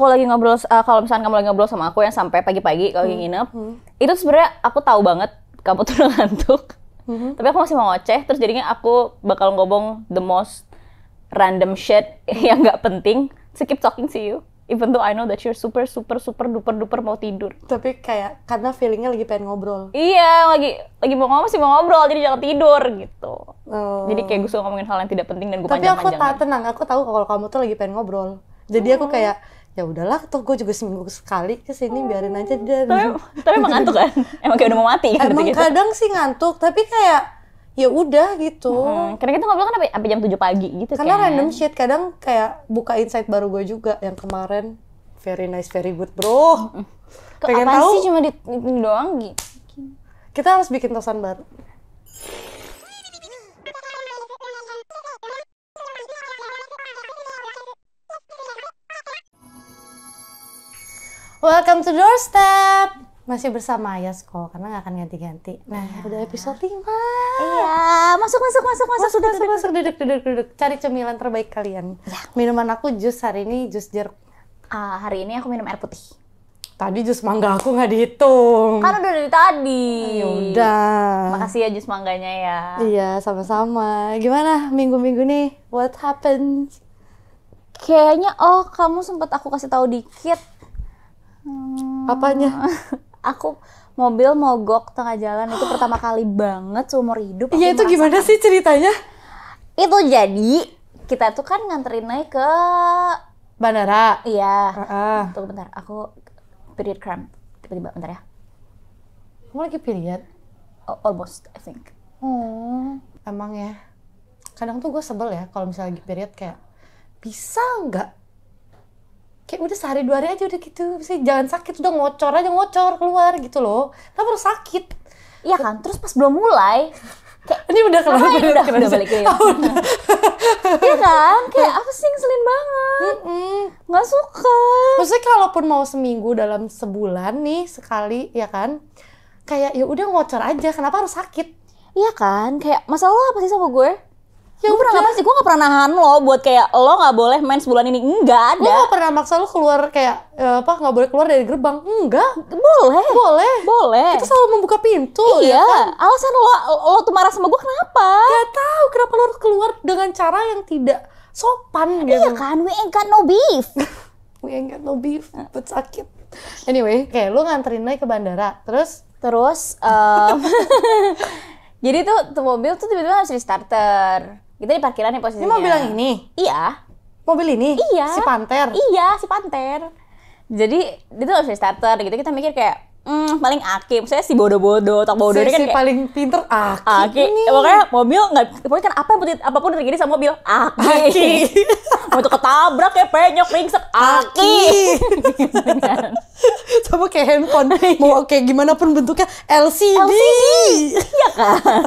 kalau misalkan kamu lagi ngobrol sama aku yang sampai pagi-pagi kalau lagi nginep, itu sebenarnya aku tahu banget kamu tuh udah ngantuk. Tapi aku masih mau ngoceh, terus jadinya aku bakal ngomong the most random shit yang nggak penting, to keep talking to you. Even though I know that you're super duper mau tidur. Tapi kayak karena feelingnya lagi pengen ngobrol. Iya, lagi mau ngomong, masih mau ngobrol, jadi jangan tidur gitu. Jadi kayak gue suka ngomongin hal yang tidak penting dan gue panjang-panjangin. Tapi aku tenang, aku tahu kalau kamu tuh lagi pengen ngobrol. Jadi aku kayak ya udahlah, toh gue juga seminggu sekali kesini, biarin aja dia. Tapi emang ngantuk kan? Emang kayak udah mau mati kan? Emang gitu. Kadang sih ngantuk, tapi kayak ya udah gitu. Karena kita ngobrol kan sampai jam 7 pagi gitu. Karena random shit, kadang kayak buka insight baru gue juga yang kemarin. Very nice, very good bro. Pengen tahu sih cuma di doang gitu. Kita harus bikin tosan baru. Welcome to Doorstep. Masih bersama Ayas kok, karena nggak akan ganti-ganti. Nah, udah episode 5. Iya, masuk. Duduk. Cari cemilan terbaik kalian. Ya. Minuman aku jus hari ini, jus jeruk. Hari ini aku minum air putih. Tadi jus mangga aku nggak dihitung. Kan udah dari tadi. Ya udah. Makasih ya jus mangganya ya. Iya, sama-sama. Gimana minggu-minggu nih? What happened? Kayaknya kamu sempat aku kasih tahu dikit. Apanya? Aku mobil mogok tengah jalan, itu pertama kali banget seumur hidup. Iya, itu gimana sih ceritanya? Itu jadi kita tuh kan nganterin naik ke bandara. Iya. Tunggu bentar, aku period cramp tiba-tiba, bentar ya. Kamu lagi period? Almost, I think. Emang ya. Kadang tuh gue sebel ya kalau misalnya lagi period, kayak bisa nggak? Kayak udah sehari 2 hari aja udah gitu, bisa jangan sakit, udah ngocor keluar gitu loh. Tapi harus sakit. Iya kan, terus pas belum mulai kayak ini udah kelar, udah balik ya. Iya kan, kayak aku sih ngeselin banget. Nggak suka. Maksudnya kalaupun mau seminggu dalam sebulan nih sekali ya kan, kayak ya udah ngocor aja, kenapa harus sakit? Iya kan, kayak masalah lo apa sih sama gue? Ya gue pernah apa sih? Gue gak pernah nahan lo buat kayak lo gak boleh main sebulan ini. Enggak ada. Gue gak pernah maksa lo keluar kayak gak boleh keluar dari gerbang. Enggak. Boleh. Kita selalu membuka pintu. Iya. Ya kan? Alasan lo tuh marah sama gue kenapa? Gak tahu kenapa lo harus keluar dengan cara yang tidak sopan gitu. Iya kan, we ain't got no beef. We ain't got no beef, but sakit. Anyway, kayak lo nganterin naik ke bandara. Terus jadi tuh mobil tuh tiba-tiba harus di starter. Kita di parkiran nih posisinya. Ini mobil yang ini? Iya. Mobil ini? Iya. Si Panther? Iya, si Panther. Jadi, dia tuh harus di starter gitu. Kita mikir kayak, paling Aki. Misalnya si bodoh-bodoh, tak bodoh. Si kan kayak, paling pinter Aki nih. Makanya mobil, pokoknya kan apapun terjadi sama mobil, Aki. Mau itu ketabrak ya, penyok, ringsek, Aki. Sama kayak handphone. Mau kayak gimana pun bentuknya, LCD. Iya kan?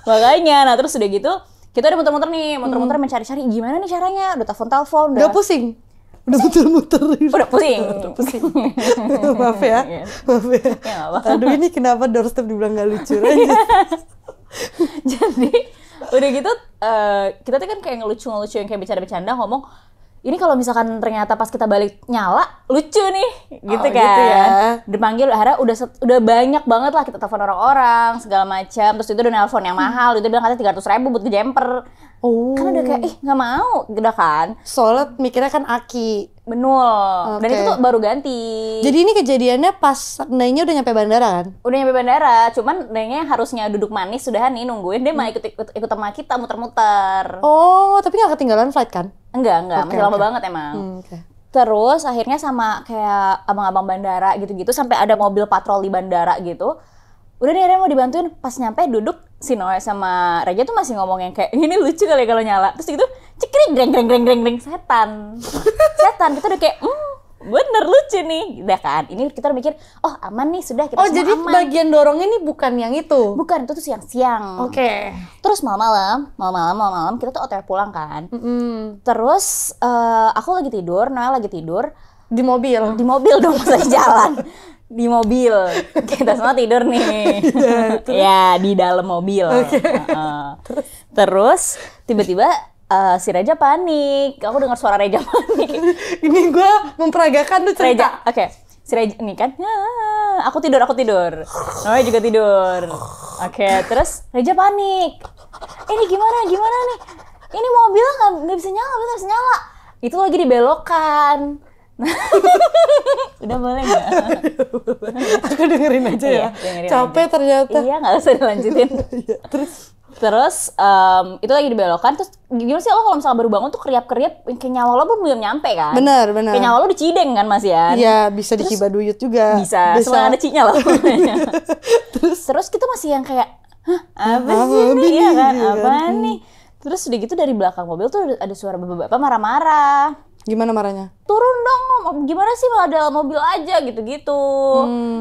Makanya, nah terus udah gitu, kita udah muter-muter mencari-cari gimana nih caranya, udah telepon, udah pusing, udah muter-muter, udah pusing. Maaf ya. Aduh, ini kenapa Doorstep dibilang gak lucu aja. Jadi udah gitu kita tuh kan kayak ngelucu yang kayak bercanda-bercanda ngomong, ini kalau misalkan ternyata pas kita balik nyala lucu nih gitu kan. Gitu ya. Dipanggil akhirnya udah banyak banget lah, kita telepon orang-orang segala macam. Terus itu udah nelpon yang mahal, itu bilang katanya 300.000 buat ke jumper. Kan udah kayak nggak mau, udah kan. Soalnya mikirnya kan Aki. Benul. Dan itu tuh baru ganti. Jadi ini kejadiannya pas Nainya udah nyampe bandara kan? Udah nyampe bandara, cuman Nainya harusnya duduk manis sudah nih nungguin, dia malah ikut sama kita muter-muter. Oh, tapi nggak ketinggalan flight kan? Enggak, masih lama banget emang. Terus akhirnya sama kayak abang-abang bandara gitu-gitu, sampai ada mobil patroli bandara gitu. Udah nih akhirnya mau dibantuin, pas nyampe duduk si Noe sama Raja tuh masih ngomong yang kayak ini lucu kali kalau nyala. Terus gitu cekring greng setan. Kita udah kayak bener lucu nih. Udah kan, ini kita udah mikir aman nih, sudah kita semua aman. Oh jadi bagian dorongnya ini bukan yang itu? Bukan, itu tuh siang-siang. Oke. Terus malam kita tuh OTW pulang kan. Terus aku lagi tidur, Noel lagi tidur. Di mobil dong, masa di jalan. Di mobil, kita semua tidur nih. Ya di dalam mobil. Okay. Terus tiba-tiba si Reja panik. Aku dengar suara Reja panik. Ini gue memperagakan tuh cerita. Reja, oke. Si Reja ini kan, aku tidur. Namanya juga tidur. Oke, terus Reja panik. Ini gimana nih? Ini mobil nggak bisa nyala. Itu lagi dibelokkan. Udah boleh nggak? Aku dengerin aja ya. Capek aja. Ternyata. Iya, nggak usah dilanjutin. Terus itu lagi dibelokkan. Terus gimana sih lo kalau misalnya baru bangun tuh kriap-kriap, kayak nyawa lo belum nyampe kan? Benar. Kayak nyawa lo di Cideng kan Mas ya? Iya, bisa di Cibaduyut juga. Bisa. Semua ada cinya loh. Terus kita masih yang kayak, apa sih ini? Iya kan? Apaan nih? Terus udah gitu dari belakang mobil tuh ada suara bapak-bapak marah-marah. Gimana marahnya? Turun dong, gimana sih malah dalam mobil aja gitu-gitu.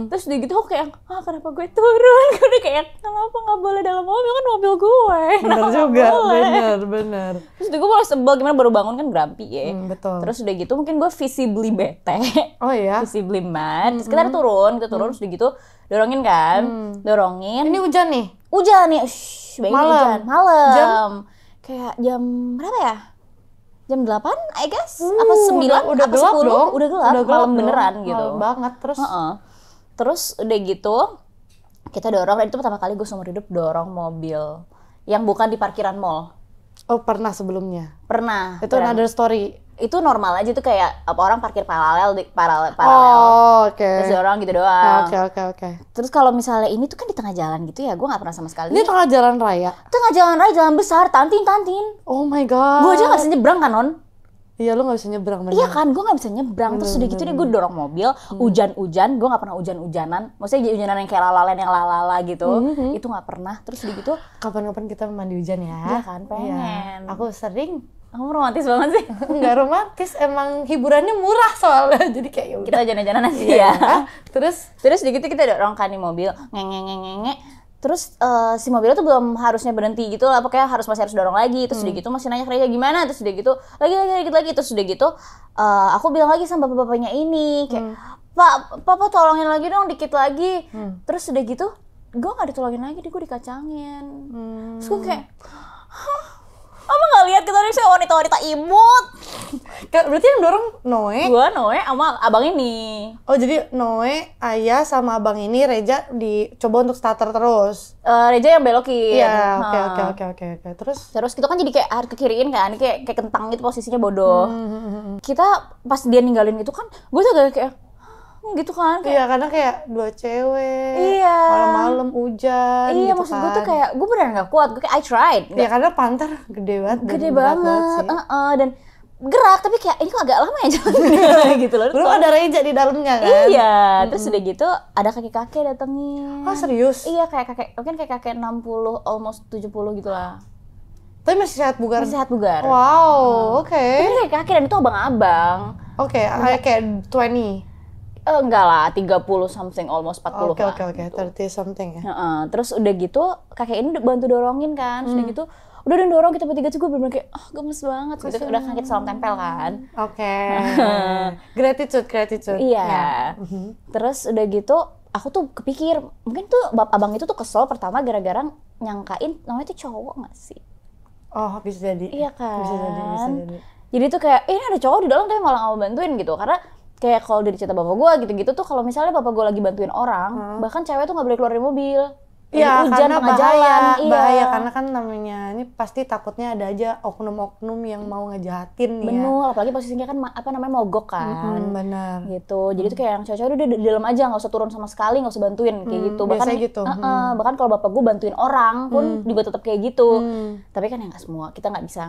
Terus udah gitu aku kayak, kenapa gue turun? Gue udah kayak, kenapa gak boleh dalam mobil, kan mobil gue. Bener juga, bener. Terus udah gue malah sebel, gimana baru bangun kan grumpy ya. Betul. Terus udah gitu mungkin gue visibly bete. Oh iya? Visibly mad. Terus kita turun, terus udah gitu dorongin kan. Dorongin. Ini hujan nih? Hujan nih, hujan. Malam. Jam? Kayak jam berapa ya? Jam 8, I guess? Apa 9? Udah apa gelap 10? dong. Udah gelap malam beneran gitu. Malam banget, terus? Terus udah gitu, kita dorong, dan itu pertama kali gue seumur hidup dorong mobil yang bukan di parkiran mall. Oh, pernah sebelumnya? Pernah. Itu another story? Itu normal aja tuh, kayak apa orang parkir paralel. Oh, oke. Terus dorong gitu doang. Oke. Terus kalau misalnya ini tuh kan di tengah jalan gitu ya, gue gak pernah sama sekali. Ini tengah jalan raya? Tengah jalan raya, jalan besar, tantin. Oh my god. Gue aja gak bisa nyebrang kan, Non? Iya, lu gak bisa nyebrang. Bener. Iya kan, gue gak bisa nyebrang. Terus udah gitu deh gue dorong mobil, hujan-hujan. Gue gak pernah hujan-hujanan. Maksudnya hujanan yang kayak lalalen, yang lalala gitu. Itu gak pernah. Terus udah gitu, kapan-kapan kita mandi hujan ya? Iya kan, pengen. Aku sering. Kamu romantis banget sih. Nggak romantis, emang hiburannya murah soalnya. Jadi kayak yaudah. Kita hujan-hujanan aja ya. Terus udah gitu kita dorong kan di mobil, ngenge. Terus si mobilnya tuh belum harusnya berhenti gitu lah, pokoknya masih harus dorong lagi. Terus udah gitu masih nanya ke Reja gimana, terus udah gitu lagi. Terus udah gitu aku bilang lagi sama bapak-bapaknya ini kayak, Papa tolongin lagi dong dikit lagi. Terus udah gitu gue gak ditolongin lagi, gue dikacangin. Terus gue kayak, apa gak lihat kita nih wanita-wanita imut? Berarti yang dorong Noe? Gue Noe sama abang ini. Oh, jadi Noe, Ayah sama abang ini, Reja dicoba untuk starter terus? Reja yang belokin. Iya, oke. Terus gitu kan jadi kayak harus ke kiriin kan, kayak kentang gitu posisinya bodoh. Kita pas dia ninggalin itu kan, gue tuh kayak gitu kan. Iya, karena kayak dua cewek, malam-malam hujan iya, gitu maksud kan. gue tuh kayak, gue beneran gak kuat, gue kayak I tried. Iya, karena pantar gede banget. Gede banget, dan gerak, tapi kayak ini kok agak lama ya jalannya gitu loh. Belum ada Reja di dalamnya kan? Iya, terus udah gitu ada kakek-kakek datengin. Oh, serius? Iya, kayak kakek 60, almost 70 gitu lah. Tapi masih sehat bugar? Masih sehat bugar. Wow, oke. Ini kayak kakek dan itu abang-abang. Oke, kayak 20? Enggak lah, 30 something, almost 40 Oke, lah. gitu. 30 something ya. Terus udah gitu, kakek ini bantu dorongin kan. Terus udah gitu, udah dorong kita bertiga tuh gue bener-bener kayak, gemes banget. Gitu. Udah kan kita salam tempel kan. Oke. Gratitude. Iya. Terus udah gitu, aku tuh kepikir, mungkin tuh abang itu tuh kesel pertama gara-gara nyangkain namanya tuh cowok gak sih? Oh, bisa jadi. Iya kan? Bisa jadi. Jadi tuh kayak, ini ada cowok di dalam tapi malah gak mau bantuin gitu. Karena kayak kalau dari cerita bapak gue gitu-gitu tuh, kalau misalnya bapak gue lagi bantuin orang, bahkan cewek tuh gak boleh keluar dari mobil. Iya, karena bahaya, Iya. karena kan namanya ini pasti takutnya ada aja oknum-oknum yang mau ngejahatin ya. Bener, apalagi posisinya kan mogok kan. Benar. Gitu, jadi tuh kayak yang cewek-cewek udah di dalam aja, nggak usah turun sama sekali, nggak usah bantuin kayak gitu. Bahkan gitu. Bahkan kalau bapak gue bantuin orang pun juga tetap kayak gitu. Tapi kan ya nggak semua, kita nggak bisa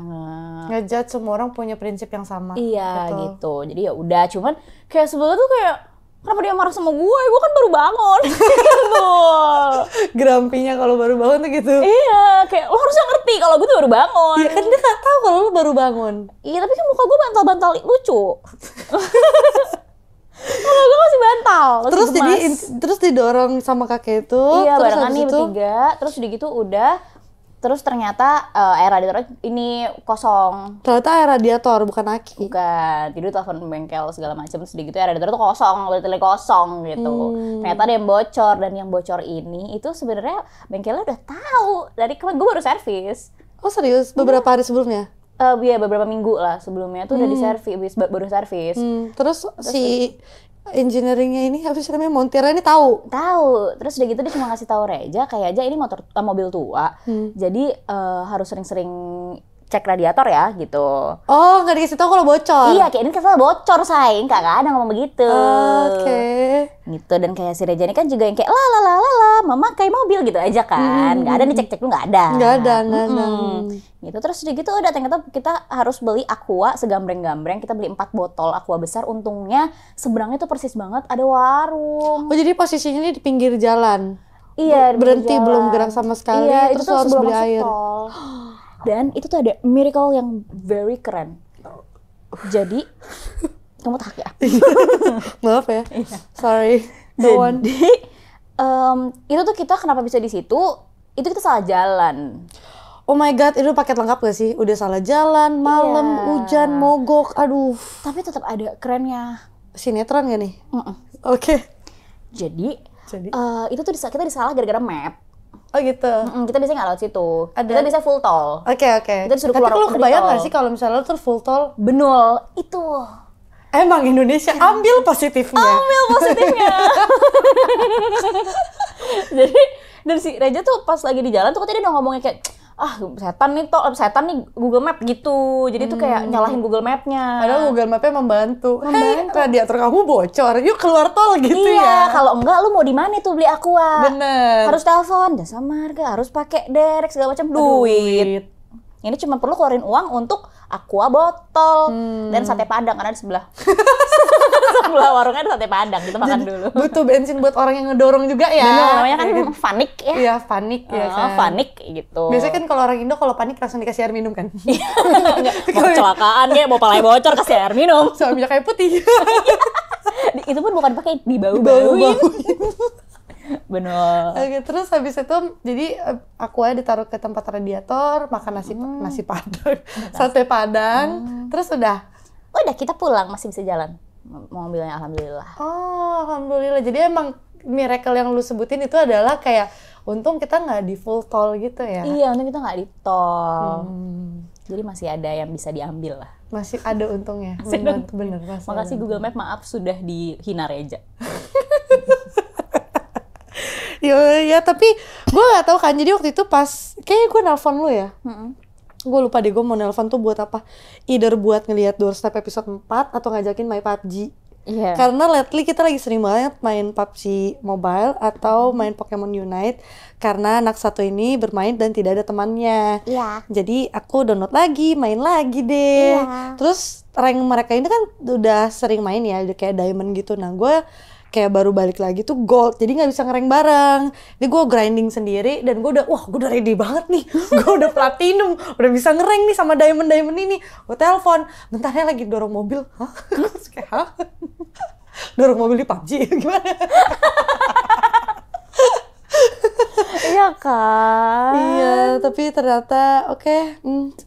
ngejudge, semua orang punya prinsip yang sama. Iya gitu, jadi ya udah. Cuman kayak sebelumnya tuh kayak, kenapa dia marah sama gue kan baru bangun. Grampinya kalau baru bangun tuh gitu. Iya, kayak lo harusnya ngerti kalau gue tuh baru bangun. Iya kan dia gak tahu kalau lo baru bangun. Iya, tapi kan muka gue bantal-bantal lucu. Muka gue masih bantal. Terus didorong sama kakek itu. Iya, terus barengan nih bertiga. Terus udah gitu udah. Terus ternyata air radiator ini kosong. Ternyata air radiator, bukan aki. Bukan. Jadi telepon bengkel segala macam. Terus gitu air radiator tuh kosong, baterai kosong gitu. Ternyata ada yang bocor, dan yang bocor ini itu sebenarnya bengkelnya udah tahu. Dari kemarin gue baru servis. Oh serius? Beberapa hari sebelumnya? Iya beberapa minggu lah sebelumnya tuh udah diservis, baru servis. Terus si engineeringnya ini apa sih namanya, montirnya ini tahu. Terus udah gitu dia cuma ngasih tahu Reja kayak aja ini mobil tua, jadi harus sering-sering cek radiator ya gitu. Oh, nggak dikasih tahu kalau bocor? Iya, kayak ini kan bocor sayang, nggak ada ngomong begitu. Oke. Gitu, dan kayak si Reja ini kan juga yang kayak la memakai mobil gitu aja kan, nggak ada nih cek-cek lu nggak ada. Nggak ada. Gitu terus udah gitu udah ternyata kita harus beli aqua segambreng-gambreng, kita beli 4 botol aqua besar. Untungnya seberangnya tuh persis banget ada warung. Oh, jadi posisinya ini di pinggir jalan. Iya, berhenti belum gerak sama sekali. Iya, terus itu tuh harus beli air. Tol. Dan itu tuh ada miracle yang very keren. Jadi kamu tak ya? Maaf ya. Sorry. Jadi itu tuh kita kenapa bisa di situ? Itu kita salah jalan. Oh my god, itu paket lengkap gak sih? Udah salah jalan, malam, hujan, mogok, aduh. Tapi tetap ada kerennya. Sinetron gak nih? Oke. Jadi itu tuh kita disalah gara-gara map. Oh gitu. Kita biasanya nggak lewat situ. Kita bisa full tol. Oke. Kita disuruh tapi keluar. kalau kebayang nggak sih kalau misalnya lo tuh full tol? Benul itu. Emang Indonesia ambil positifnya. Jadi dari si Reja tuh pas lagi di jalan tuh dia udah ngomongnya kayak setan nih Google Map gitu. Jadi tuh kayak nyalahin Google Map-nya. Padahal Google Map-nya membantu. Hey, radiator kamu bocor, yuk keluar tol gitu ya. Iya, kalau enggak lu mau di mana tuh beli aqua? Bener. Harus telepon jasa marga, harus pakai derek segala macam duit. Ini cuma perlu keluarin uang untuk aqua botol dan sate padang karena di sebelah warungnya ada sate padang, kita makan dulu. Butuh bensin buat orang yang ngedorong juga ya. Bener, namanya kan Vanik ya. Iya, Vanik ya kan. Vanik gitu. Biasanya kan kalau orang Indo kalau panik langsung dikasih air minum kan. Mau kecelakaan kayak mau palanya bocor kasih air minum. Sama minyak kayu putih. Itu pun bukan pakai dibau-bauin. Bener. Oke, terus habis itu jadi aqua ditaruh ke tempat radiator, makan nasi padang, sate padang, terus udah kita pulang masih bisa jalan mobilnya alhamdulillah. Oh, alhamdulillah. Jadi emang miracle yang lu sebutin itu adalah kayak untung kita nggak di full tol gitu ya. Iya, untung kita nggak di tol. Jadi masih ada yang bisa diambil lah. Masih ada untungnya. Bener. Makasih Google Map, maaf sudah dihina Reja. Ya tapi gue nggak tahu kan. Jadi waktu itu pas kayak gue nelpon lu ya. Gue lupa deh gue mau nelpon tuh buat apa. Either buat ngelihat Doorstep episode 4 atau ngajakin main PUBG. Iya. Karena lately kita lagi sering banget main PUBG Mobile atau main Pokemon Unite. Karena anak satu ini bermain dan tidak ada temannya. Iya. Jadi aku download lagi, main lagi deh. Iya. Terus rank mereka ini kan udah sering main ya, udah kayak diamond gitu. Nah gue kayak baru balik lagi tuh gold, jadi nggak bisa ngerank bareng. Jadi gue grinding sendiri dan gue udah ready banget nih. Gue udah platinum, udah bisa ngerank nih sama diamond ini. Gue telepon, bentarnya lagi dorong mobil. Hah? Kayak dorong mobil di PUBG gimana? Iya kan? Iya, tapi ternyata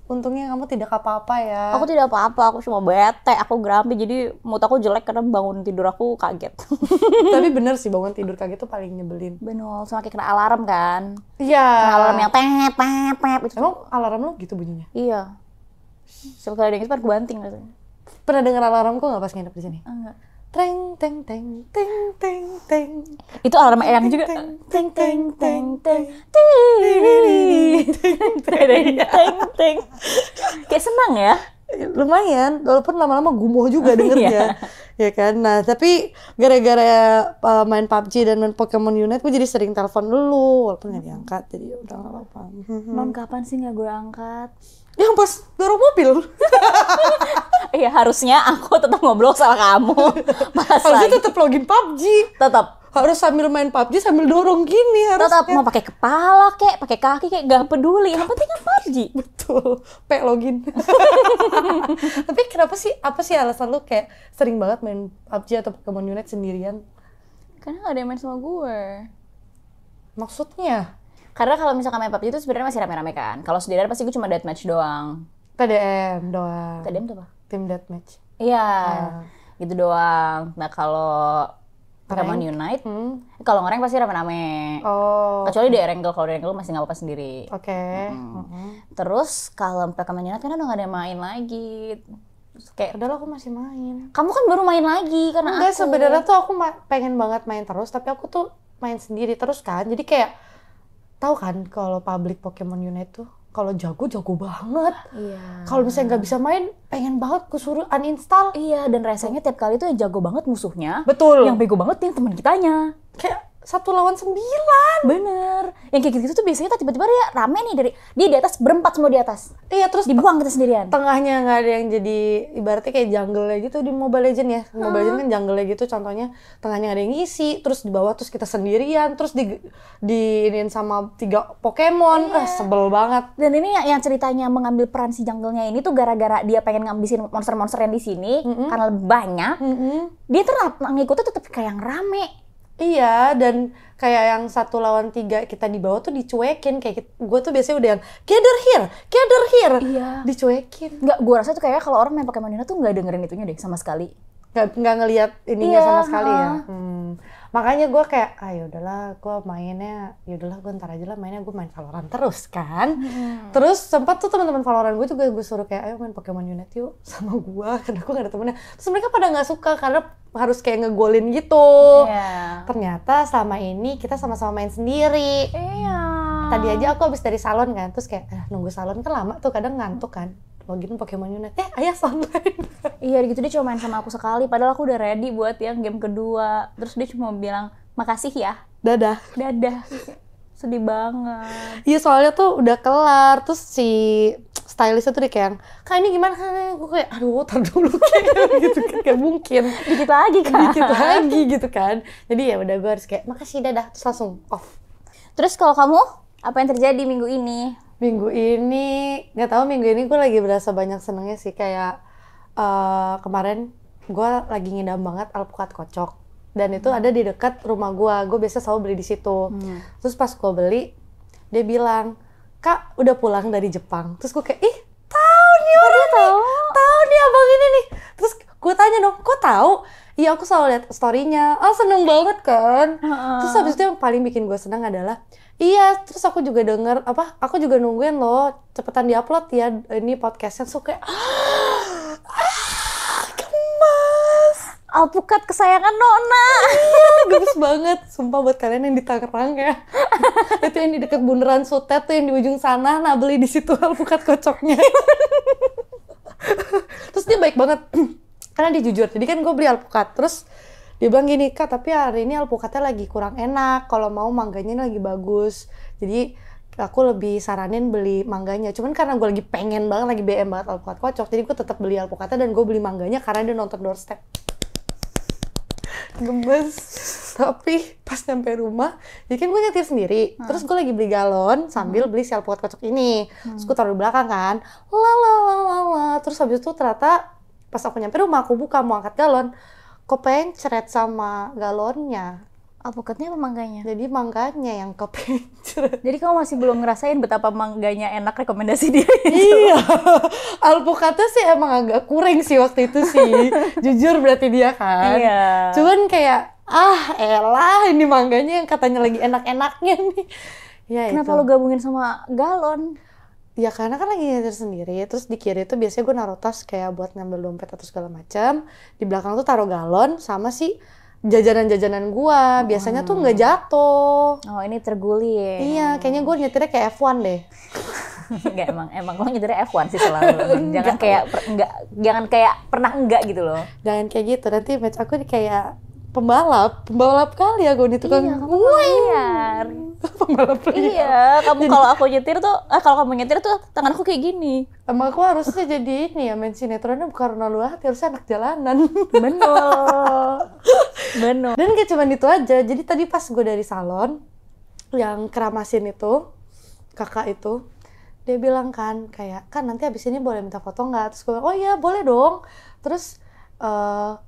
untungnya kamu tidak apa-apa ya. Aku tidak apa-apa, aku cuma bete, aku grumpy, jadi mood aku jelek karena bangun tidur aku kaget. Tapi bener sih, bangun tidur kaget tuh paling nyebelin. Bener, sama kayak kena alarm kan. Iya. Kena alarm yang pep. Emang alarm lu gitu bunyinya? Iya. Setiap kali ada yang gue banting rasanya. Pernah denger alarmku nggak pas nginep di sini? Enggak. Teng teng teng teng teng teng. Itu alarm Eyang juga. Teng teng teng teng. Teng. Kayak senang ya? Lumayan, walaupun lama-lama gumoh juga dengernya. Ya kan? Nah, tapi gara-gara main PUBG dan main Pokemon Unite, gue jadi sering telepon dulu, walaupun nggak diangkat, jadi udah nggak apa-apa. Non, kapan sih nggak gue angkat? Yang pas dorong mobil. Iya, harusnya aku tetap ngobrol sama kamu. Harusnya tetap login PUBG. Tetap. Harus sambil main PUBG sambil dorong gini harusnya. Tetap mau pakai kepala kek, pakai kaki kek, gak peduli. Yang penting kan PUBG. Betul. Login. Tapi kenapa sih? Apa sih alasan lu kayak sering banget main PUBG atau Pokemon Unite sendirian? Karena gak ada yang main sama gue. Maksudnya? Karena kalau misalkan main PUBG itu sebenarnya masih rame-rame kan. Kalau sendirian pasti gue cuma deathmatch doang. TDM doang. TDM tuh apa? Tim deathmatch. Iya. Gitu doang. Nah kalau Pokemon Unite. Kalau ngerank pasti rame-rame. Kecuali di Erangel, kalau di Erangel masih nggak apa-apa sendiri. Terus kalau Pokemon Unite kan udah nggak ada yang main lagi. Kayak padahal aku masih main. Kamu kan baru main lagi karena enggak, sebenarnya tuh aku pengen banget main terus, tapi aku tuh main sendiri terus kan. Jadi kayak tahu kan kalau public Pokemon Unite tuh kalau jago banget. Iya. Kalau misalnya nggak bisa main, pengen banget aku suruh uninstall. Iya, dan rasanya tiap kali tuh yang jago banget musuhnya. Betul. Yang bego banget yang teman kitanya. Kayak 1 lawan 9. Bener. Yang kayak gitu tuh biasanya tiba-tiba dia rame nih dia di atas, berempat semua di atas. Iya, terus dibuang kita sendirian. Tengahnya nggak ada yang jadi, ibaratnya kayak jungle gitu di Mobile Legends ya. Mobile Legends kan jungle gitu contohnya. Tengahnya nggak ada yang ngisi, terus di bawah terus kita sendirian, terus diinin sama 3 Pokemon. Sebel banget. Dan ini yang ceritanya mengambil peran si jungle-nya ini tuh gara-gara dia pengen ngabisin monster-monster yang di sini karena lebih banyak. Dia tuh ngikutnya tetap kayak yang rame. Iya, dan kayak yang 1 lawan 3 kita di bawah tuh dicuekin. Kayak gue tuh biasanya udah yang gather here. Iya. Dicuekin. Nggak, gue rasa tuh kayak kalau orang main Pokemon Unite tuh nggak dengerin itunya deh sama sekali. Nggak ngelihat ininya sama sekali ya. Makanya gue kayak, yaudahlah gue mainnya, yaudahlah gue ntar aja lah mainnya, gue main Valorant terus kan. Terus sempat tuh teman-teman Valorant gue juga gue suruh kayak, ayo main Pokemon Unite yuk sama gue, karena gue gak ada temennya. Terus mereka pada nggak suka karena harus kayak ngegolin gitu. Ternyata selama ini kita sama-sama main sendiri. Tadi aja aku habis dari salon kan, terus kayak nunggu salon kan lama tuh, kadang ngantuk kan. Login Pokemon Unite, ayah online. Iya gitu, dia cuma main sama aku sekali, padahal aku udah ready buat yang game kedua. Terus dia cuma bilang, makasih ya. Dadah. Sedih banget. Iya, soalnya tuh udah kelar, terus si stylistnya tuh dia kayak, Kak ini gimana? Gue kayak, aduh tar dulu kayak gitu kan, gak mungkin. Dikit lagi gitu kan. Jadi ya udah gue harus kayak, makasih dadah, terus langsung off. Terus kalau kamu, apa yang terjadi minggu ini? Minggu ini, nggak tahu minggu ini gue lagi berasa banyak senengnya sih. Kayak kemarin gue lagi ngidam banget alpukat kocok. Dan itu ada di dekat rumah gue biasa selalu beli di situ. Terus pas gue beli, dia bilang, Kak udah pulang dari Jepang. Terus gue kayak, tahu nih orang nih, tahu nih abang ini nih. Terus gue tanya dong, kok tahu? Iya aku selalu lihat story-nya. Seneng banget kan. Terus habis itu yang paling bikin gue senang adalah, terus aku juga denger, aku juga nungguin loh, cepetan diupload ya ini podcastnya. So kayak, gemas. Alpukat kesayangan Nona. Gemes banget, sumpah buat kalian yang di Tangerang ya. Itu yang di dekat Bundaran Sutet tuh yang di ujung sana, nah beli di situ alpukat kocoknya. Terus dia baik banget, karena dia jujur. Jadi kan gue beli alpukat, terus dia bilang gini, Kak tapi hari ini alpukatnya lagi kurang enak, kalau mau mangganya lagi bagus. Jadi aku lebih saranin beli mangganya. Cuman karena gue lagi pengen banget, lagi BM banget alpukat kocok, jadi gue tetap beli alpukatnya dan gue beli mangganya karena dia nonton doorstep. Gemes. Tapi pas nyampe rumah, jadi kan gue nyetir sendiri. Terus gue lagi beli galon sambil beli si alpukat kocok ini. Terus gue taruh di belakang kan. Terus habis itu ternyata pas aku nyampe rumah, aku buka mau angkat galon, kepencret sama galonnya. Alpukatnya apa mangganya? Jadi mangganya yang kepencret. Jadi kamu masih belum ngerasain betapa mangganya enak, rekomendasi dia itu? Iya, alpukatnya sih emang agak kurang sih waktu itu sih. Jujur berarti dia kan. Iya. Cuman kayak, elah ini mangganya yang katanya lagi enak-enaknya nih. Ya, kenapa itu. lo gabungin sama galon? Ya karena kan lagi nyetir sendiri, terus di kiri tuh biasanya gue naruh tas kayak buat ngambil dompet atau segala macam. Di belakang tuh taruh galon sama si jajanan-jajanan gue. Biasanya tuh nggak jatuh. Oh ini terguling. Iya, kayaknya gue nyetirnya kayak F1 deh. Enggak, emang lo nyetirnya F1 sih selalu. Jangan kayak pernah enggak gitu loh. Jangan kayak gitu, nanti match aku kayak pembalap kali ya gue di tukang. Iya, kamu liar. Pembalap liar. Iya, kalau aku nyetir tuh, kalau kamu nyetir tuh tangan aku kayak gini. Emang aku harusnya jadi ini ya, main sinetronnya bukan Ronaldo Hati, harusnya anak jalanan. Bener. Dan gak cuma itu aja, jadi tadi pas gue dari salon, yang keramasin itu, kakak itu, dia bilang kan kayak, kan nanti abis ini boleh minta foto nggak? Terus gue bilang, oh iya boleh dong. Terus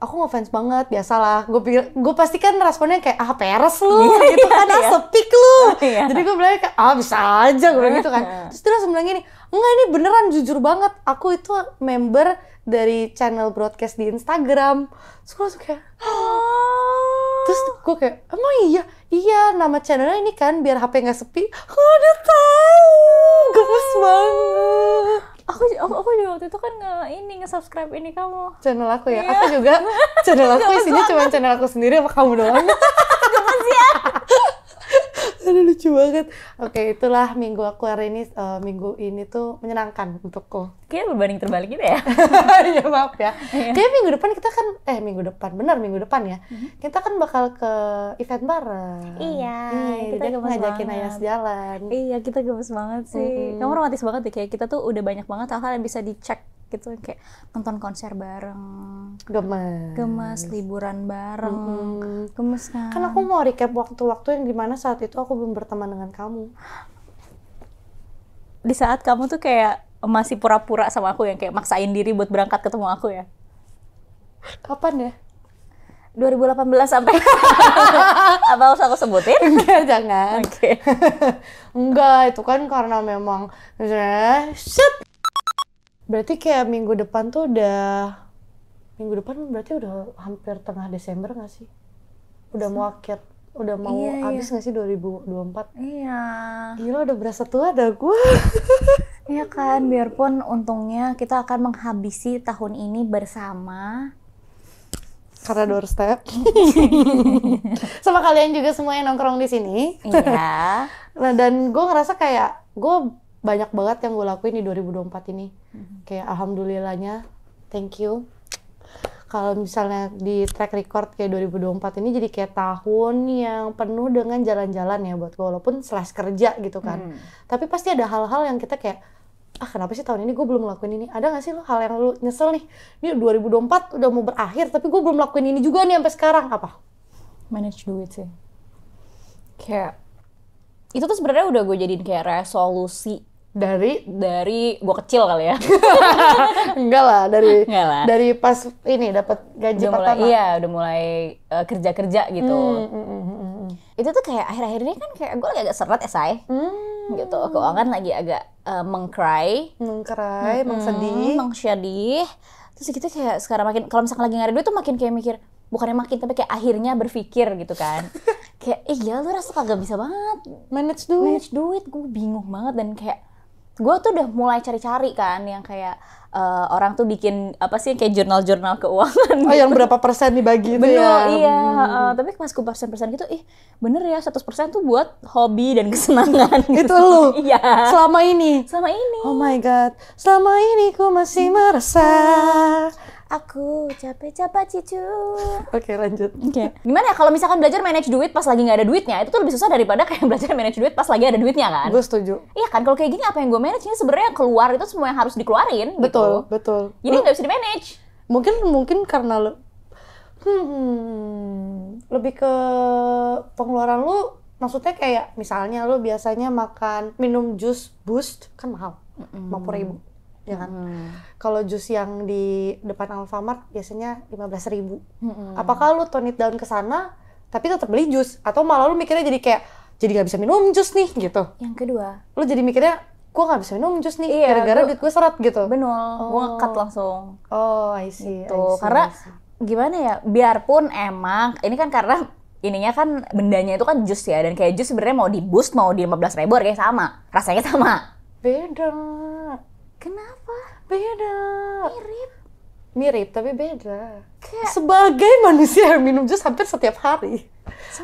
aku ngefans banget, biasalah. Gue pasti kan responnya kayak peres lu, gitu kan, sepik lu. Jadi gue bilang kayak bisa aja, gue bilang gitu kan. Terus dia langsung bilang gini, enggak ini beneran jujur banget, aku itu member dari channel broadcast di Instagram. Terus gue langsung kayak, Terus gue kayak, emang iya nama channelnya ini kan biar HP nggak sepi. Oh, udah tahu, gemes banget. Aku juga waktu itu kan nge-subscribe ini kamu. Channel aku ya, aku juga channel aku isinya cuma channel aku sendiri sama kamu doang. Gemes ya. Aduh, lucu banget. Oke, itulah minggu aku hari ini. Minggu ini tuh menyenangkan untukku. Kayaknya berbanding terbalik gitu ya. Ya maaf ya. Kayaknya minggu depan kita kan minggu depan ya. Kita kan bakal ke event bareng. Iya, kita ngajakin Ayas jalan. Iya, kita gemes banget sih. Kamu romantis banget deh, kayak kita tuh udah banyak banget hal-hal yang bisa dicek gitu, kayak nonton konser bareng, gemes liburan bareng, gemes kan. Kan aku mau recap waktu-waktu yang dimana saat itu aku belum berteman dengan kamu. Di saat kamu tuh kayak masih pura-pura sama aku, yang kayak maksain diri buat berangkat ketemu aku ya. Kapan ya? 2018 sampai apa harus aku sebutin? Enggak, jangan. Oke. Enggak, itu kan karena memang berarti kayak minggu depan berarti udah hampir tengah Desember nggak sih? Udah mau habis nggak sih 2024? Iya. Gila, udah berasa tua dah gue. Iya kan, biarpun untungnya kita akan menghabisi tahun ini bersama. Karena doorstep. Sama kalian juga semua yang nongkrong di sini. Iya. Nah, dan gue ngerasa kayak gue banyak banget yang gue lakuin di 2024 ini. Kayak alhamdulillahnya, thank you. Kalau misalnya di track record kayak 2024 ini jadi kayak tahun yang penuh dengan jalan-jalan ya buat gue, walaupun slash kerja gitu kan. Tapi pasti ada hal-hal yang kita kayak, kenapa sih tahun ini gue belum ngelakuin ini? Ada gak sih lo hal yang lu nyesel nih? Ini 2024 udah mau berakhir tapi gue belum lakuin ini juga nih sampai sekarang. Apa? Manage duit sih. Kayak itu tuh sebenarnya udah gue jadiin kayak resolusi dari gue kecil kali ya. Enggak lah, dari pas ini dapat gaji pertama. Udah mulai kerja gitu. Itu tuh kayak akhir-akhir ini kan kayak gue lagi agak seret esai. Gitu, keuangan lagi agak mengcry, mengsedih. Terus kita kayak sekarang makin, kalau misalkan lagi nggak ada duit tuh makin kayak mikir, bukannya makin tapi kayak akhirnya berpikir gitu kan. Kayak iya lu rasa kagak bisa banget manage duit, gue bingung banget. Dan kayak gue tuh udah mulai cari-cari kan yang kayak orang tuh bikin apa sih kayak jurnal keuangan gitu. Yang berapa persen dibagi itu ya. Iya, tapi pas gue persen gitu, bener ya 100% tuh buat hobi dan kesenangan gitu. Itu lu? Iya. Selama ini? Oh my god, selama ini ku masih merasa aku capek cicu. Oke, lanjut. Gimana ya kalau misalkan belajar manage duit pas lagi nggak ada duitnya, itu tuh lebih susah daripada kayak belajar manage duit pas lagi ada duitnya kan? Gue setuju. Iya kan, kalau kayak gini apa yang gue manage ini sebenarnya keluar itu semua yang harus dikeluarin. Betul. Jadi nggak bisa di manage. Mungkin karena lu lebih ke pengeluaran lu, maksudnya kayak misalnya lu biasanya minum jus Boost kan mahal, 50.000. Ya kan? Kalau jus yang di depan Alfamart biasanya 15.000. Apakah lu tone it down ke sana tapi tetap beli jus, atau malah lu mikirnya jadi nggak bisa minum jus nih gitu? Yang kedua, lu jadi mikirnya gue nggak bisa minum jus nih gara-gara duit gue seret gitu. Bener, gue nge-cut langsung. I see. Karena gimana ya, biarpun emang ini kan karena ininya kan bendanya itu kan jus ya, dan kayak jus sebenarnya mau di Boost mau di 15.000 harganya sama, rasanya sama. Beda. Kenapa? Beda. Mirip tapi beda. Kayak sebagai manusia yang minum jus hampir setiap hari.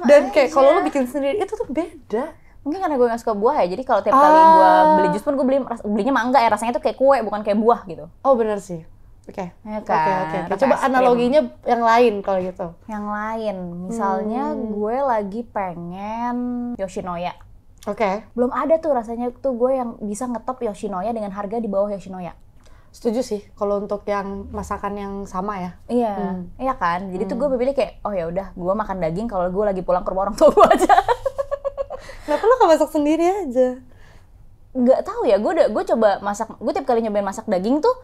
Dan kayak kalau lo bikin sendiri itu tuh beda. Mungkin karena gue gak suka buah ya, jadi kalau tiap kali gue beli jus pun gue belinya mangga ya, rasanya tuh kayak kue bukan kayak buah gitu. Oh benar sih. Oke. Kan? Coba analoginya yang lain kalau gitu. Yang lain, misalnya gue lagi pengen Yoshinoya. Oke. Belum ada tuh rasanya tuh gue yang bisa ngetop Yoshinoya dengan harga di bawah Yoshinoya. Setuju sih kalau untuk yang masakan yang sama ya. Iya, iya kan. Jadi tuh gue berpilih kayak, oh ya udah, gue makan daging kalau gue lagi pulang ke rumah orang tua gue aja. Kenapa lo gak masak sendiri aja? Nggak tahu ya, gue coba masak. Gue tiap kali nyobain masak daging tuh,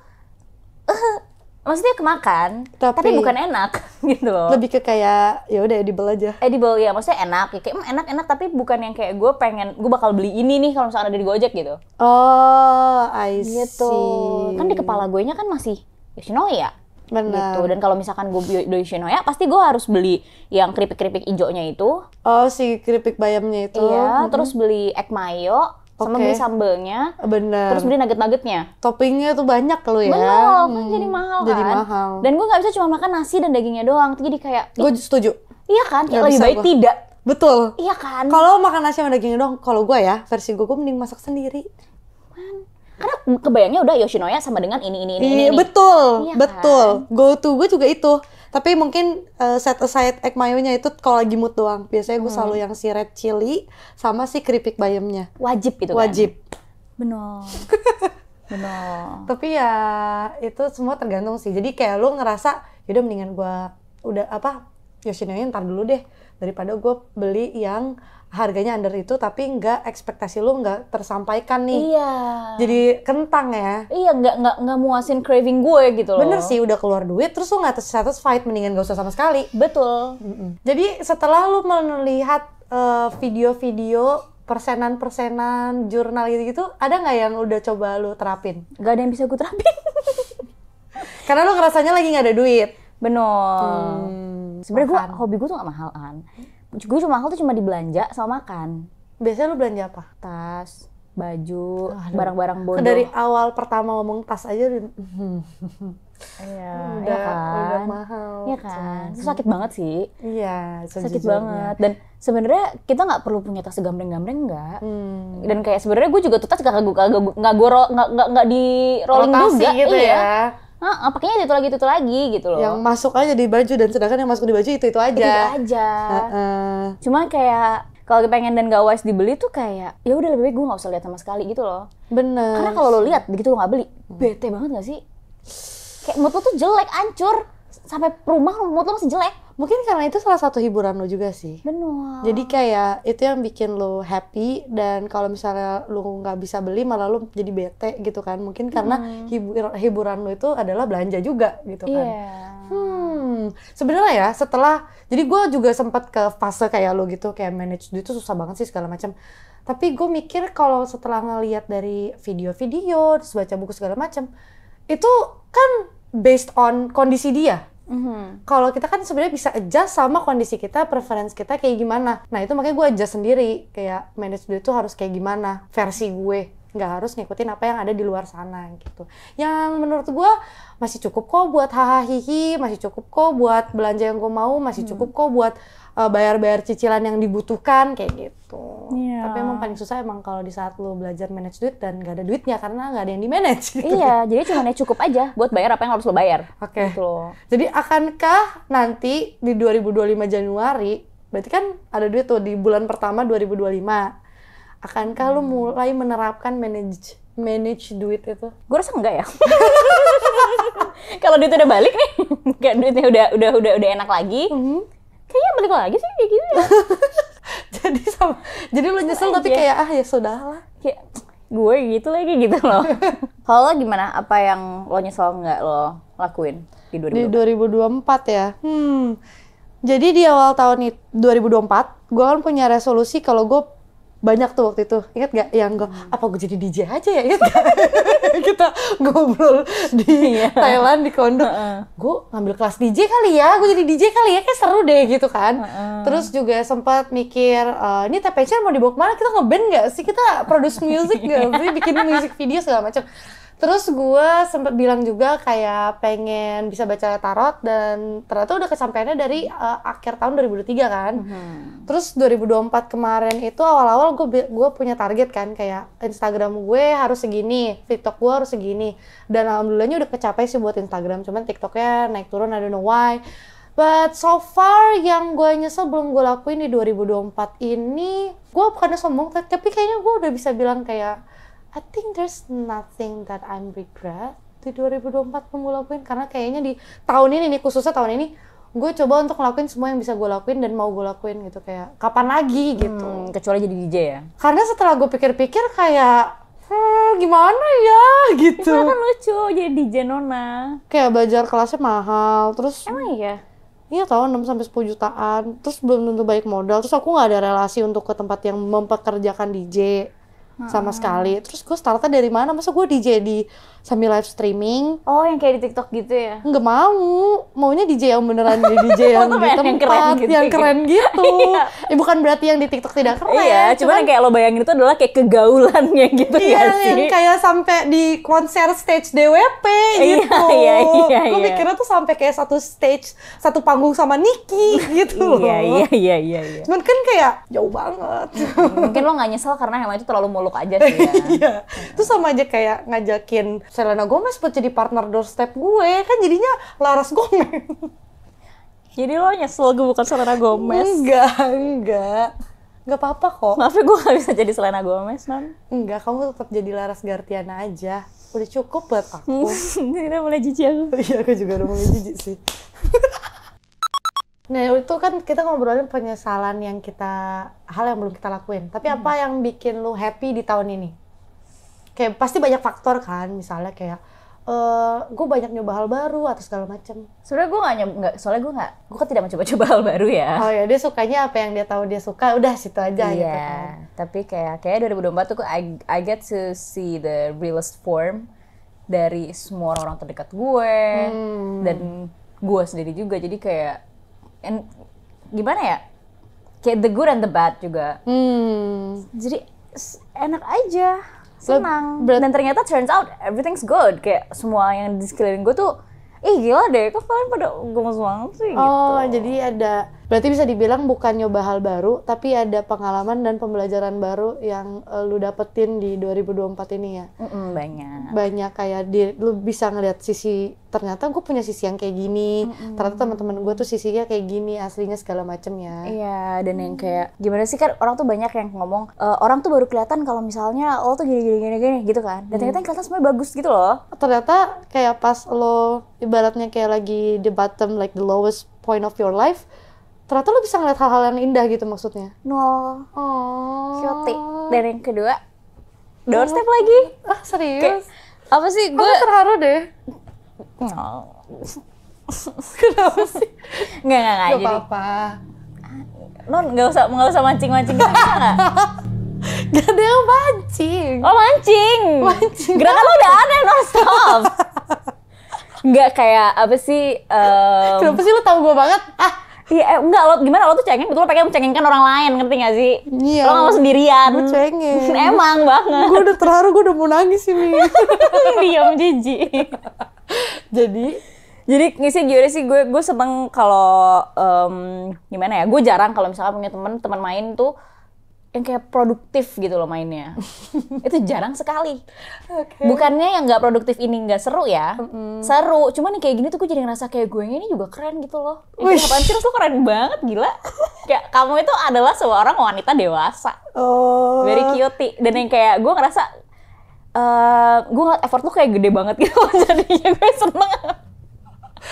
maksudnya kemakan, tapi bukan enak gitu loh. Lebih ke kayak ya udah edible aja. Edible ya, maksudnya enak ya, kayak enak tapi bukan yang kayak gue bakal beli ini nih kalau misalnya ada di Gojek gitu. Oh, I see. Gitu. Kan di kepala gue nya kan masih Yoshinoya. Benar. gitu. Dan kalau misalkan gue Yoshinoya pasti gue harus beli yang keripik-keripik ijonya itu. Oh, si keripik bayamnya itu. Iya, terus beli egg mayo, sama beli sambelnya. Bener. Terus beli nugget-nuggetnya. Toppingnya tuh banyak loh ya. Bener, kan jadi mahal Jadi kan. mahal. Dan gue nggak bisa cuma makan nasi dan dagingnya doang. Jadi kayak, Gue setuju. iya kan, Nggak lebih bisa baik gua. tidak. Betul. Iya kan. Kalau makan nasi sama dagingnya doang, kalau gue ya, versi gue mending masak sendiri. Karena kebayangnya udah Yoshinoya sama dengan ini. Iya, betul, Iya betul. Go to gue juga itu. Tapi mungkin set aside egg mayonya itu kalau lagi mood doang. Biasanya gue selalu yang si red chili sama si keripik bayamnya. Wajib gitu kan. Wajib. Bener. Bener. Tapi ya itu semua tergantung sih. Jadi kayak lu ngerasa, yaudah mendingan gue Yoshinoya ntar dulu deh. Daripada gue beli yang harganya under itu tapi nggak ekspektasi lu nggak tersampaikan nih. Iya. Jadi kentang ya. Iya, nggak muasin craving gue gitu loh. Bener sih, udah keluar duit terus lu nggak satisfied, mendingan gak usah sama sekali. Betul. Jadi setelah lu melihat video-video persenan-persenan jurnal gitu, ada nggak yang udah coba lu terapin? Gak ada yang bisa gue terapin. Karena lu ngerasanya lagi nggak ada duit. Bener. Sebenarnya gue Makan. hobi gue tuh gak mahal kan. Gue cuma mahal tuh cuma di belanja sama makan. Biasanya lu belanja apa? Tas, baju, Aduh. barang-barang bodoh. Dari awal pertama ngomong tas aja Iya, udah iya kan? udah mahal. Iya kan? Itu sakit banget sih. Iya, Sakit sejujurnya. banget. Dan sebenarnya kita nggak perlu punya tas segambreng-gambreng nggak. Hmm. Dan kayak sebenarnya gue juga tuh tas nggak di rolling Rotasi juga. gitu Iya. ya. Pakainya itu lagi gitu loh. Yang masuk aja di baju dan sedangkan yang masuk di baju itu aja. itu aja. Cuma kayak kalau pengen dan gak wise dibeli tuh kayak ya udah lebih baik gue nggak usah lihat sama sekali gitu loh. Bener. Karena kalau lo lihat begitu lo nggak beli, bete banget gak sih? Kayak mood lo tuh jelek, hancur. Sampai rumah mood lo masih jelek. Mungkin karena itu salah satu hiburan lo juga sih. Benar. Jadi kayak itu yang bikin lo happy, dan kalau misalnya lo nggak bisa beli malah lo jadi bete gitu kan. Mungkin karena hiburan lo itu adalah belanja juga gitu kan. Iya. Sebenarnya ya setelah, jadi gue juga sempat ke fase kayak lo gitu, kayak manage duit itu susah banget sih segala macam. Tapi gue mikir kalau setelah ngelihat dari video-video, terus baca buku segala macam, itu kan based on kondisi dia. Kalau kita kan sebenarnya bisa adjust sama kondisi kita, preference kita kayak gimana. Nah itu makanya gue adjust sendiri, kayak manage duit itu harus kayak gimana versi gue, nggak harus ngikutin apa yang ada di luar sana gitu. Yang menurut gue masih cukup kok buat hahaha, masih cukup kok buat belanja yang gue mau, masih cukup kok buat bayar-bayar cicilan yang dibutuhkan kayak gitu. Iya. Tapi emang paling susah emang kalau di saat lo belajar manage duit dan nggak ada duitnya karena nggak ada yang di manage. Gitu. Iya, jadi cuma cukup aja buat bayar apa yang harus lo bayar. Oke. Gitu loh. Jadi akankah nanti di 2025 Januari, berarti kan ada duit tuh di bulan pertama 2025, akankah lu mulai menerapkan manage duit itu? Gue rasa enggak ya. Kalau duitnya udah balik nih, kayak duitnya udah enak lagi. Kayaknya balik lagi sih kayak gitu ya. jadi lu nyesel tapi kayak ya sudahlah. Kayak gue gitu lagi gitu loh. Kalau lo gimana? Apa yang lo nyesel nggak lo lakuin di Di 2020? 2024 ya. Jadi di awal tahun 2024, gue kan punya resolusi kalau gue banyak tuh waktu itu. Ingat gak yang gue, apa gue jadi DJ aja ya? Ingat gak? Kita ngobrol di Thailand di kondo. Gue ngambil kelas DJ kali ya, gue jadi DJ kali ya, kayak seru deh gitu kan. Terus juga sempat mikir, ini TPC mau dibawa kemana? Kita ngeband gak sih? Kita produce music gak sih? Bikin music video segala macam. Terus gue sempat bilang juga kayak pengen bisa baca tarot, dan ternyata udah kesampaiannya dari akhir tahun 2023 kan. Terus 2024 kemarin itu awal-awal gue punya target kan, kayak Instagram gue harus segini, TikTok gue harus segini. Dan alhamdulillahnya udah kecapai sih buat Instagram, cuman TikToknya naik turun, I don't know why. But so far yang gue nyesel belum gue lakuin di 2024 ini, gue bukannya sombong, tapi kayaknya gue udah bisa bilang kayak I think there's nothing that I'm regret di 2024 gue lakuin, karena kayaknya di tahun ini nih, khususnya tahun ini, gue coba untuk ngelakuin semua yang bisa gue lakuin dan mau gue lakuin gitu, kayak kapan lagi gitu. Kecuali jadi DJ ya? Karena setelah gue pikir-pikir kayak gimana ya gitu. Itu kan lucu jadi DJ Nona. Kayak belajar kelasnya mahal, terus Emang iya? iya tahu 6-10 jutaan, terus belum tentu baik modal, terus aku nggak ada relasi untuk ke tempat yang mempekerjakan DJ sama sekali. Terus gue startnya dari mana? Masa gue DJ di sambil live streaming. Oh, yang kayak di TikTok gitu ya? Nggak mau, maunya DJ yang beneran DJ yang di tempat, yang keren gitu. Ya bukan berarti yang di TikTok tidak keren. Iya, cuman yang kayak lo bayangin itu adalah kayak kegaulannya gitu ya sih? Yang kayak sampai di konser stage DWP gitu. Iya. Gue mikirnya tuh sampai kayak satu stage, satu panggung sama Nicky gitu loh. Iya. Cuman kan kayak jauh banget. Mungkin lo nggak nyesel karena emang itu terlalu muluk aja sih ya. Iya. Itu sama aja kayak ngajakin Selena Gomez buat jadi partner doorstep gue, kan jadinya Laras Gomez. Jadi lo nyesel gue bukan Selena Gomez? Enggak apa-apa kok. Maaf ya, gue gak bisa jadi Selena Gomez, Non. Enggak, kamu tetap jadi Laras Gartiana aja. Udah cukup buat aku. Ini udah mulai jijik aku. Iya, aku juga udah mulai jijik sih. Nah, itu kan kita ngobrolin penyesalan hal yang belum kita lakuin. Tapi apa yang bikin lu happy di tahun ini? Kayak pasti banyak faktor kan, misalnya kayak gue banyak nyoba hal baru atau segala macam. Sebenarnya gue soalnya gue kan tidak mencoba-coba hal baru ya. Oh ya, dia sukanya apa yang dia tahu dia suka, udah situ aja gitu kan. Iya, tapi kayak 2024 tuh I get to see the realest form dari semua orang terdekat gue dan gue sendiri juga. Jadi kayak gimana ya? Kayak the good and the bad juga. Jadi enak aja. Senang. Dan ternyata turns out everything's good. Kayak semua yang di sekeliling gue tuh, gila deh, kok kalian pada gemes banget sih gitu. Oh, jadi berarti bisa dibilang bukan nyoba hal baru, tapi ada pengalaman dan pembelajaran baru yang lu dapetin di 2024 ini ya? Banyak kayak lu bisa ngeliat ternyata gue punya sisi yang kayak gini, ternyata teman-teman gue tuh sisinya kayak gini, aslinya segala macem ya. Iya, dan yang kayak, gimana sih kan orang tuh banyak yang ngomong, orang tuh baru kelihatan kalau misalnya lo tuh gini gitu kan, dan ternyata yang kelihatan semuanya bagus gitu loh. Ternyata kayak pas lo ibaratnya kayak lagi the bottom, like the lowest point of your life, ternyata lo bisa ngeliat hal-hal yang indah gitu maksudnya. Cute. Dan yang kedua, doorstep lagi. Ah, serius? Kayak, apa sih gue? Aku terharu deh. Kenapa sih? Nggak Gak jadi. apa-apa. Non, nggak usah mancing-mancing gitu nggak? Gak ada yang mancing. Oh, mancing. Gerakan lo udah aneh, non stop. Nggak kayak apa sih? Kenapa sih lo tau gue banget? Iya, enggak, lo gimana lo tuh cengeng, betul pengen mencengengkan orang lain, ngerti gak sih? Iya. Lo gak mau sendirian. Gue cengeng. Emang banget. Gue udah terharu, gue udah mau nangis ini. Diam, jijik. Jadi ngisi gimana sih, gue seneng kalau gimana ya, gue jarang kalau misalnya punya teman main tuh yang kayak produktif gitu loh mainnya. Itu jarang sekali. Bukannya yang nggak produktif ini nggak seru ya, seru. Cuman nih kayak gini tuh gue jadi ngerasa kayak gue ini juga keren gitu loh. Apaan sih, lo keren banget, gila. Kayak kamu itu adalah seorang wanita dewasa. Very cute. Dan yang kayak gue ngerasa, gue ngeliat effort lo kayak gede banget gitu. Jadinya gue seneng.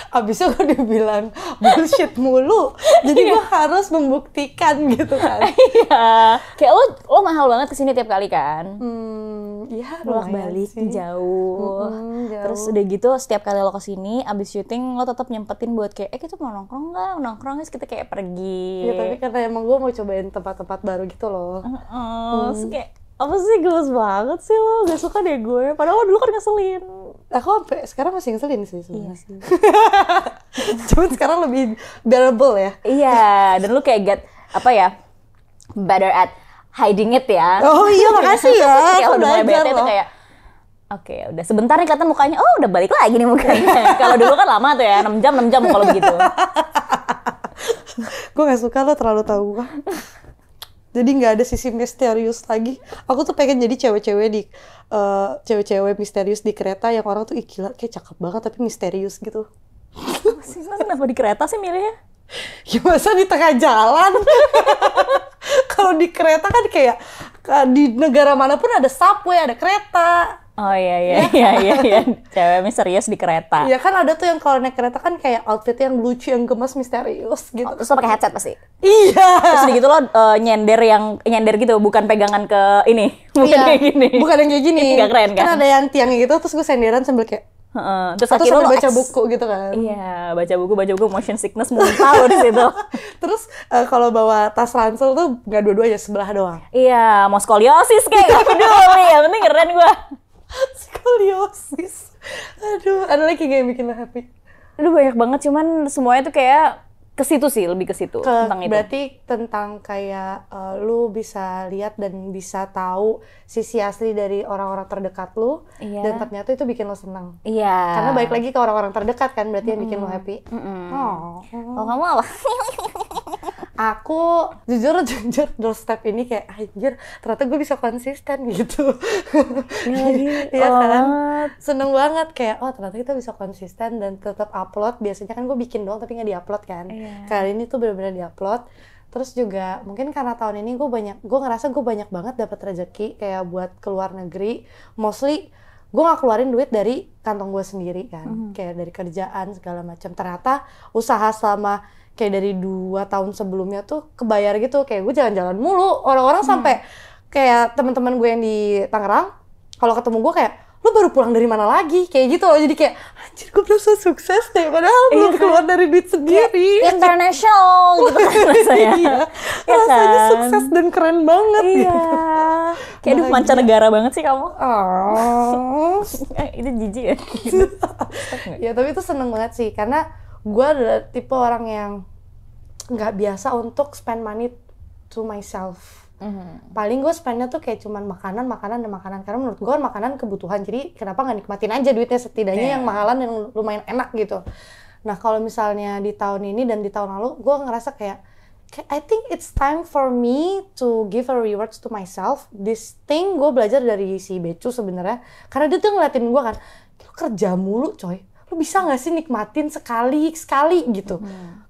Abisnya gue dibilang bullshit mulu, jadi gue harus membuktikan gitu kan. Iya, kayak lo mahal banget kesini tiap kali kan. Iya, bolak-balik jauh. Terus udah gitu setiap kali lo kesini abis syuting lo tetap nyempetin buat kayak kita mau nongkrong nggak, guys, kita kayak pergi. Iya, tapi karena emang gue mau cobain tempat-tempat baru gitu loh. Terus kayak apa sih, gemes banget sih lo, gak suka deh gue. Padahal lo dulu kan ngeselin. Aku sampai sekarang masih ngeselin sih sebenarnya. Iya sih. Cuman sekarang lebih bearable ya. Iya, dan lu kayak get apa ya, better at hiding it ya. Oh iya, makasih ya. Kalau udah mulai bete tuh kayak oke, udah sebentar nih kelihatan mukanya, oh udah balik lagi nih mukanya. Kalau dulu kan lama tuh ya, 6 jam kalau begitu. Gue gak suka lo terlalu tahu kan. Jadi nggak ada sisi misterius lagi. Aku tuh pengen jadi cewek-cewek misterius di kereta yang orang tuh gila kayak cakep banget tapi misterius gitu. Sih, kenapa di kereta sih milihnya? Ya masa di tengah jalan? Kalau di kereta kan kayak di negara manapun ada subway, ada kereta. Oh iya. Cewek misterius di kereta. Iya kan ada tuh yang kalau naik kereta kan kayak outfit yang lucu, yang gemas, misterius gitu. Terus lo pakai headset pasti. Iya. Terus gitu lo nyender gitu, bukan pegangan ke ini, bukan kayak gini. Bukan yang kayak gini. Gak keren kan? Kan ada yang tiangnya gitu, terus gue senderan sambil kayak. Terus atau sambil baca buku gitu kan. Iya, baca buku motion sickness muntah lo di situ. Terus kalau bawa tas ransel tuh nggak dua-duanya, sebelah doang. Iya, mau skoliosis kayak gak peduli, yang penting keren gue. Skoliosis. Aduh, ada lagi gak yang bikin lo happy? Aduh banyak banget, cuman semuanya tuh kayak ke situ sih, lebih ke situ tentang itu. Berarti tentang kayak lu bisa lihat dan bisa tahu sisi asli dari orang-orang terdekat lu, dan ternyata itu bikin lo senang. Iya. Karena balik lagi ke orang-orang terdekat kan, berarti yang bikin lo happy. Oh, kamu apa? Aku jujur doorstep ini kayak anjir, ternyata gue bisa konsisten gitu. Iya kan? Seneng banget kayak ternyata kita bisa konsisten dan tetap upload. Biasanya kan gue bikin doang tapi nggak diupload kan. Kali ini tuh benar-benar diupload. Terus juga mungkin karena tahun ini gue ngerasa gue banyak banget dapat rezeki kayak buat keluar negeri. Mostly gue nggak keluarin duit dari kantong gue sendiri kan, kayak dari kerjaan segala macam. Ternyata usaha selama kayak dari 2 tahun sebelumnya tuh kebayar gitu, kayak gue jalan-jalan mulu. Orang-orang sampai kayak teman-teman gue yang di Tangerang, kalau ketemu gue kayak, lu baru pulang dari mana lagi? Kayak gitu loh, jadi kayak, anjir gue berasa sukses deh, padahal belum keluar dari duit sendiri. International gitu kan rasanya. Rasanya sukses dan keren banget. Iya. Kayak aduh mancanegara banget sih kamu. Itu jijik ya. Ya tapi itu seneng banget sih, karena gue adalah tipe orang yang nggak biasa untuk spend money to myself. Paling gue spendnya tuh kayak cuman makanan. Karena menurut gue makanan kebutuhan, jadi kenapa nggak nikmatin aja duitnya, setidaknya yang mahalan yang lumayan enak gitu. Nah kalau misalnya di tahun ini dan di tahun lalu, gue ngerasa kayak I think it's time for me to give a rewards to myself. This thing gue belajar dari si Becu sebenarnya, karena dia tuh ngeliatin gue kan, lu kerja mulu coy, lu bisa gak sih nikmatin sekali gitu.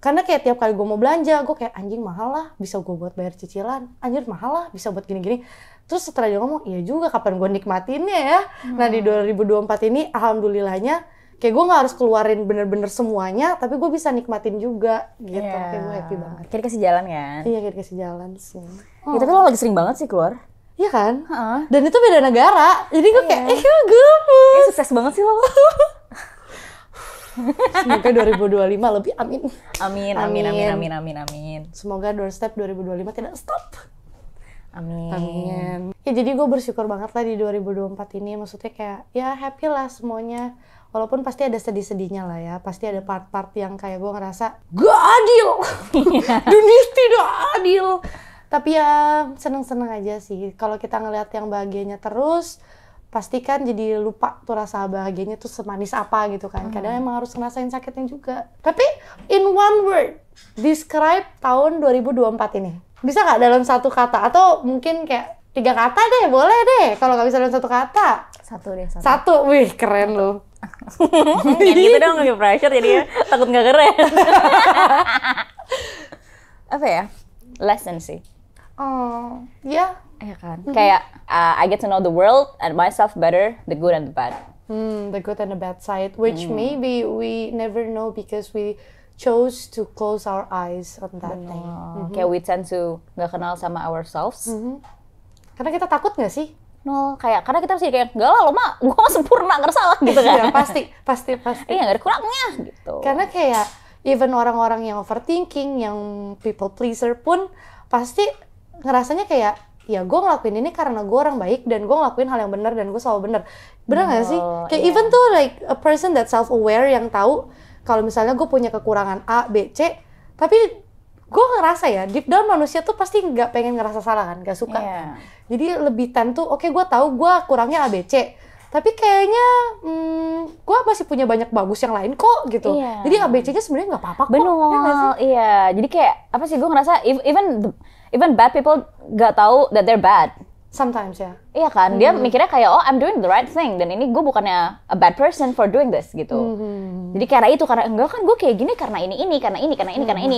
Karena kayak tiap kali gue mau belanja, gue kayak anjing mahal lah, bisa gue buat bayar cicilan, anjir mahal lah, bisa buat gini-gini. Terus setelah dia ngomong, iya juga kapan gue nikmatinnya ya. Nah di 2024 ini alhamdulillahnya kayak gue gak harus keluarin bener-bener semuanya, tapi gue bisa nikmatin juga gitu. Kayak gue happy banget. Kayak dikasih jalan kan? Iya kayak dikasih jalan sih. Ya, tapi lo lagi sering banget sih keluar. Iya kan? Dan itu beda negara, jadi gue kayak gemes. Sukses banget sih lo. Semoga 2025 lebih amin. Amin. Semoga doorstep 2025 tidak stop. Amin. Ya jadi gue bersyukur banget lah di 2024 ini, maksudnya kayak ya happy lah semuanya. Walaupun pasti ada sedih-sedihnya lah ya, pasti ada part-part yang kayak gue ngerasa gak adil, dunia tidak adil. Tapi ya seneng-seneng aja sih. Kalau kita ngelihat yang bahagianya terus, pasti kan jadi lupa tuh rasa bahagianya tuh semanis apa gitu kan. Kadang emang harus ngerasain sakitnya juga. Tapi in one word, describe tahun 2024 ini. Bisa nggak dalam satu kata? Atau mungkin kayak 3 kata deh, boleh deh. Kalau nggak bisa dalam satu kata. Satu, wih keren loh. Yang gitu dong, lagi pressure jadinya takut nggak keren. Apa ya? Lesson sih. Oh, ya. Iya kan? Kayak I get to know the world and myself better, the good and the bad. The good and the bad side, which maybe we never know because we chose to close our eyes on that thing. Kayak we tend to nggak kenal sama ourselves. Karena kita takut nggak sih? No, kayak karena kita pasti kayak enggak lah lo mah, gue mah sempurna nggak salah gitu kan? Iya pasti. Iya nggak ada kurangnya gitu. Karena kayak even orang-orang yang overthinking, yang people pleaser pun pasti ngerasanya kayak ya gue ngelakuin ini karena gue orang baik dan gue ngelakuin hal yang benar dan gue selalu benar. Benar nggak sih? Kayak even tuh like a person that self aware yang tahu kalau misalnya gue punya kekurangan A, B, C, tapi gue ngerasa ya deep down manusia tuh pasti nggak pengen ngerasa salah kan, nggak suka. Jadi lebih tentu, oke gue tahu gue kurangnya A, B, C, tapi kayaknya gue masih punya banyak bagus yang lain kok gitu. Jadi A, B, C-nya sebenarnya nggak apa-apa kok. Benar, iya. Jadi kayak apa sih, gue ngerasa even bad people nggak tahu that they're bad. Sometimes ya. Iya kan, dia mikirnya kayak I'm doing the right thing dan ini gue bukannya a bad person for doing this gitu. Jadi karena enggak kan gue kayak gini karena ini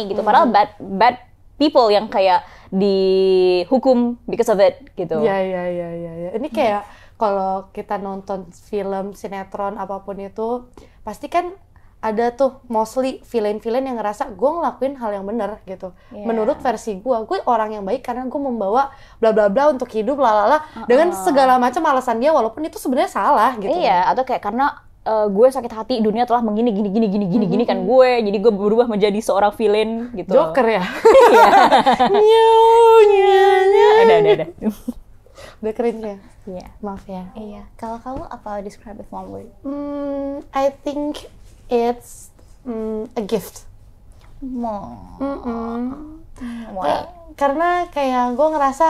gitu. Padahal bad people yang kayak dihukum because of it gitu. Iya. Ini kayak kalau kita nonton film, sinetron apapun itu, pasti kan ada tuh mostly villain-villain yang ngerasa gue ngelakuin hal yang benar gitu. Menurut versi gue orang yang baik karena gue membawa bla bla bla untuk hidup lalala dengan segala macam alasan dia walaupun itu sebenarnya salah gitu. Iya, atau kayak karena gue sakit hati, dunia telah gini kan gue, jadi gue berubah menjadi seorang villain gitu. Joker ya. Iya. Udah. Udah cringe ya? Iya. Maaf ya. Iya. Kalau kamu apa describe with one word? I think it's a gift. Karena kayak gue ngerasa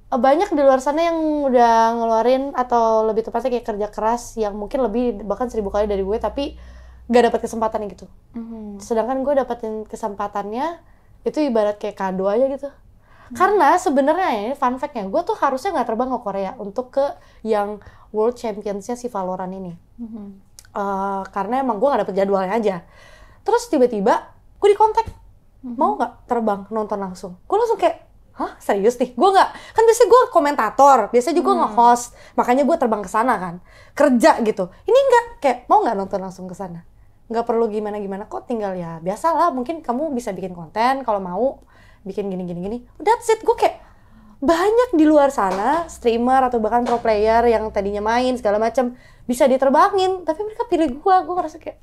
banyak di luar sana yang udah ngeluarin atau lebih tepatnya kayak kerja keras yang mungkin lebih bahkan 1000 kali dari gue tapi gak dapat kesempatan gitu. Sedangkan gue dapetin kesempatannya itu ibarat kayak kado aja gitu. Karena sebenarnya ini fun fact-nya gue tuh harusnya nggak terbang ke Korea untuk ke yang World Champions-nya si Valorant ini. Karena emang gue nggak dapet jadwalnya aja. Terus tiba-tiba gue dikontak, mau nggak terbang nonton langsung? Gue langsung kayak, hah serius nih? Gue nggak, kan biasanya gue komentator, biasanya juga nge-host, makanya gue terbang ke sana kan, kerja gitu. Ini nggak, kayak mau nggak nonton langsung ke sana? Nggak perlu gimana-gimana kok, tinggal ya biasalah. Mungkin kamu bisa bikin konten kalau mau bikin gini. That's it. Gue kayak banyak di luar sana streamer atau bahkan pro player yang tadinya main segala macam bisa diterbangin, tapi mereka pilih gue ngerasa kayak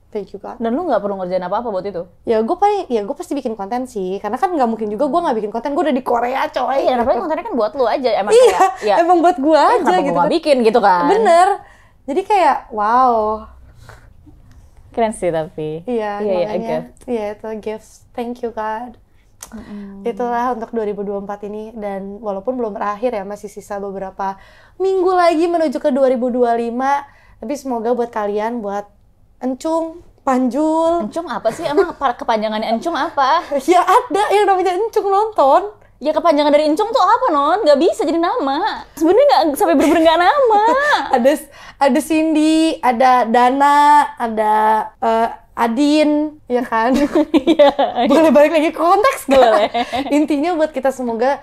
thank you God. Dan lu nggak perlu ngerjain apa-apa buat itu? Ya gue pasti bikin konten sih, karena kan nggak mungkin juga gue nggak bikin konten. Gue udah di Korea coy. Iya, apalagi kontennya kan buat lu aja emang. Iya, kayak, ya, emang buat gue aja gitu. Kenapa bikin gitu kan? Bener. Jadi kayak wow. Keren sih tapi. Iya, makanya. Iya, itu gifts. Thank you God. Itulah untuk 2024 ini, dan walaupun belum berakhir ya, masih sisa beberapa minggu lagi menuju ke 2025, tapi semoga buat kalian, buat Encung, Panjul. Encung apa sih? Emang kepanjangannya Encung apa? Ya ada yang namanya Encung nonton. Ya kepanjangan dari Encung tuh apa, Non? Gak bisa jadi nama. Sebenarnya nggak sampai bener-bener nggak nama. ada Cindy, ada Dana, ada Adin, ya kan? Boleh balik lagi ke konteks gak? Boleh. Intinya buat kita semoga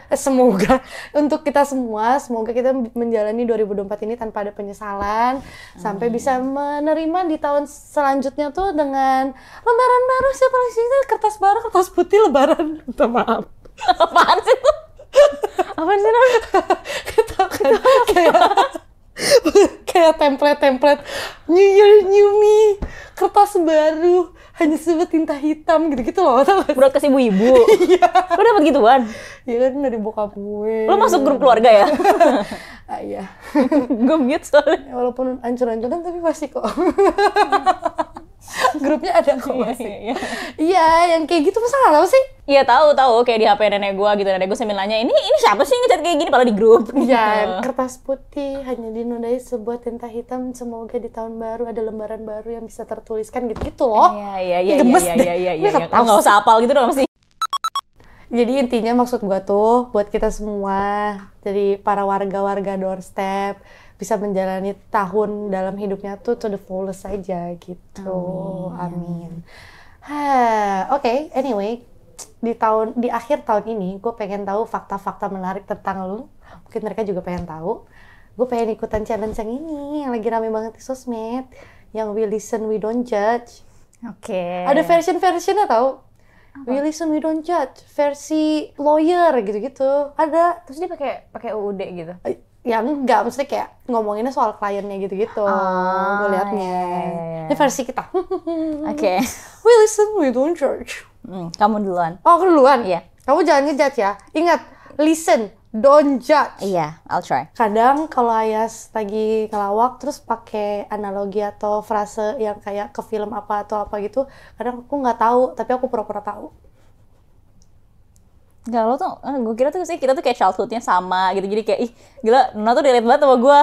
untuk kita semua, semoga kita menjalani 2024 ini tanpa ada penyesalan, sampai bisa menerima di tahun selanjutnya tuh dengan lembaran baru, siapa sih itu? Kertas baru, kertas putih lebaran. Minta maaf. Apaan sih tuh? Apaan sih, Non? Kita kan kayak template New Year New Me, kertas baru hanya sebut tinta hitam gitu loh. Buat kasih ibu-ibu. Iya. Lo dapet gituan? Iya kan dari bokap gue. Lo masuk grup keluarga ya? Iya. Gue mute soalnya. Walaupun ancur-ancuran tapi pasti kok. Grupnya ada kok masih. Iya, yang kayak gitu masa nggak tahu sih? Iya tahu kayak di HP nenek gue gitu. Nenek gue sambil nanya, ini siapa sih ngechat kayak gini padahal di grup. Iya, kertas putih hanya dinodai sebuah tinta hitam, semoga di tahun baru ada lembaran baru yang bisa tertuliskan gitu loh. Iya. Nggak usah hafal gitu dong sih. Jadi intinya maksud gue tuh buat kita semua, jadi para warga-warga doorstep bisa menjalani tahun dalam hidupnya tuh to the fullest aja gitu. Amin. Oke, anyway, di akhir tahun ini gue pengen tahu fakta-fakta menarik tentang lu. Mungkin mereka juga pengen tahu. Gue pengen ikutan challenge yang ini yang lagi rame banget di sosmed, yang We Listen We Don't Judge. Oke. Ada version-versionnya tau? We Listen We Don't Judge, versi lawyer gitu-gitu. Ada. Terus dia pakai UUD gitu. Ya enggak, maksudnya kayak ngomonginnya soal kliennya gitu-gitu. Gue liatnya. Ini versi kita. Oke. We Listen We Don't Judge. Kamu duluan. Oh, aku duluan? Iya. Kamu jangan ngejudge ya. Ingat, listen, don't judge. Iya, I'll try. Kadang kalau Ayas lagi ngelawak terus pakai analogi atau frase yang kayak ke film apa atau apa gitu, kadang aku nggak tahu, tapi aku pura-pura tahu. Gak, lo tuh, gue kira tuh sih kita tuh kayak childhoodnya sama gitu, jadi kayak ih gila, Nona tuh relate banget sama gue.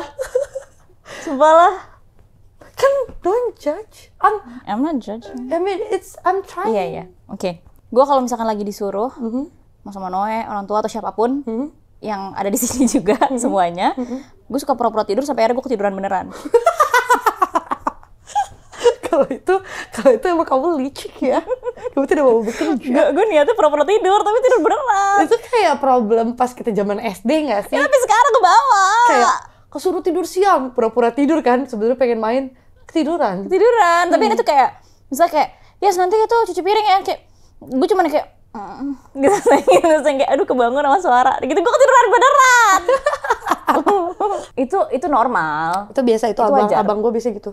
Sumpah lah. Kan don't judge. I'm not judging. I mean I'm trying. Iya. Oke. Gue kalau misalkan lagi disuruh mau sama Noe, orang tua atau siapapun yang ada di sini juga semuanya, gue suka pura-pura tidur sampai akhirnya gue ketiduran beneran. Kalau itu emang kamu licik ya. Kamu tidak mau bekerja. Gue niatnya pura-pura tidur tapi tidur beneran. Itu kayak problem pas kita zaman SD nggak sih? Ya, tapi sekarang ke bawah. Kayak kesuruh tidur siang, pura-pura tidur kan, sebenarnya pengen main, ketiduran. Tapi ini tuh kayak misalnya kayak, "Yes, nanti itu cuci piring ya." Kayak gue cuman kayak gitu kayak aduh kebangun sama suara. Gitu gue ketiduran beneran. Itu normal. Itu biasa, itu abang gue biasa gitu.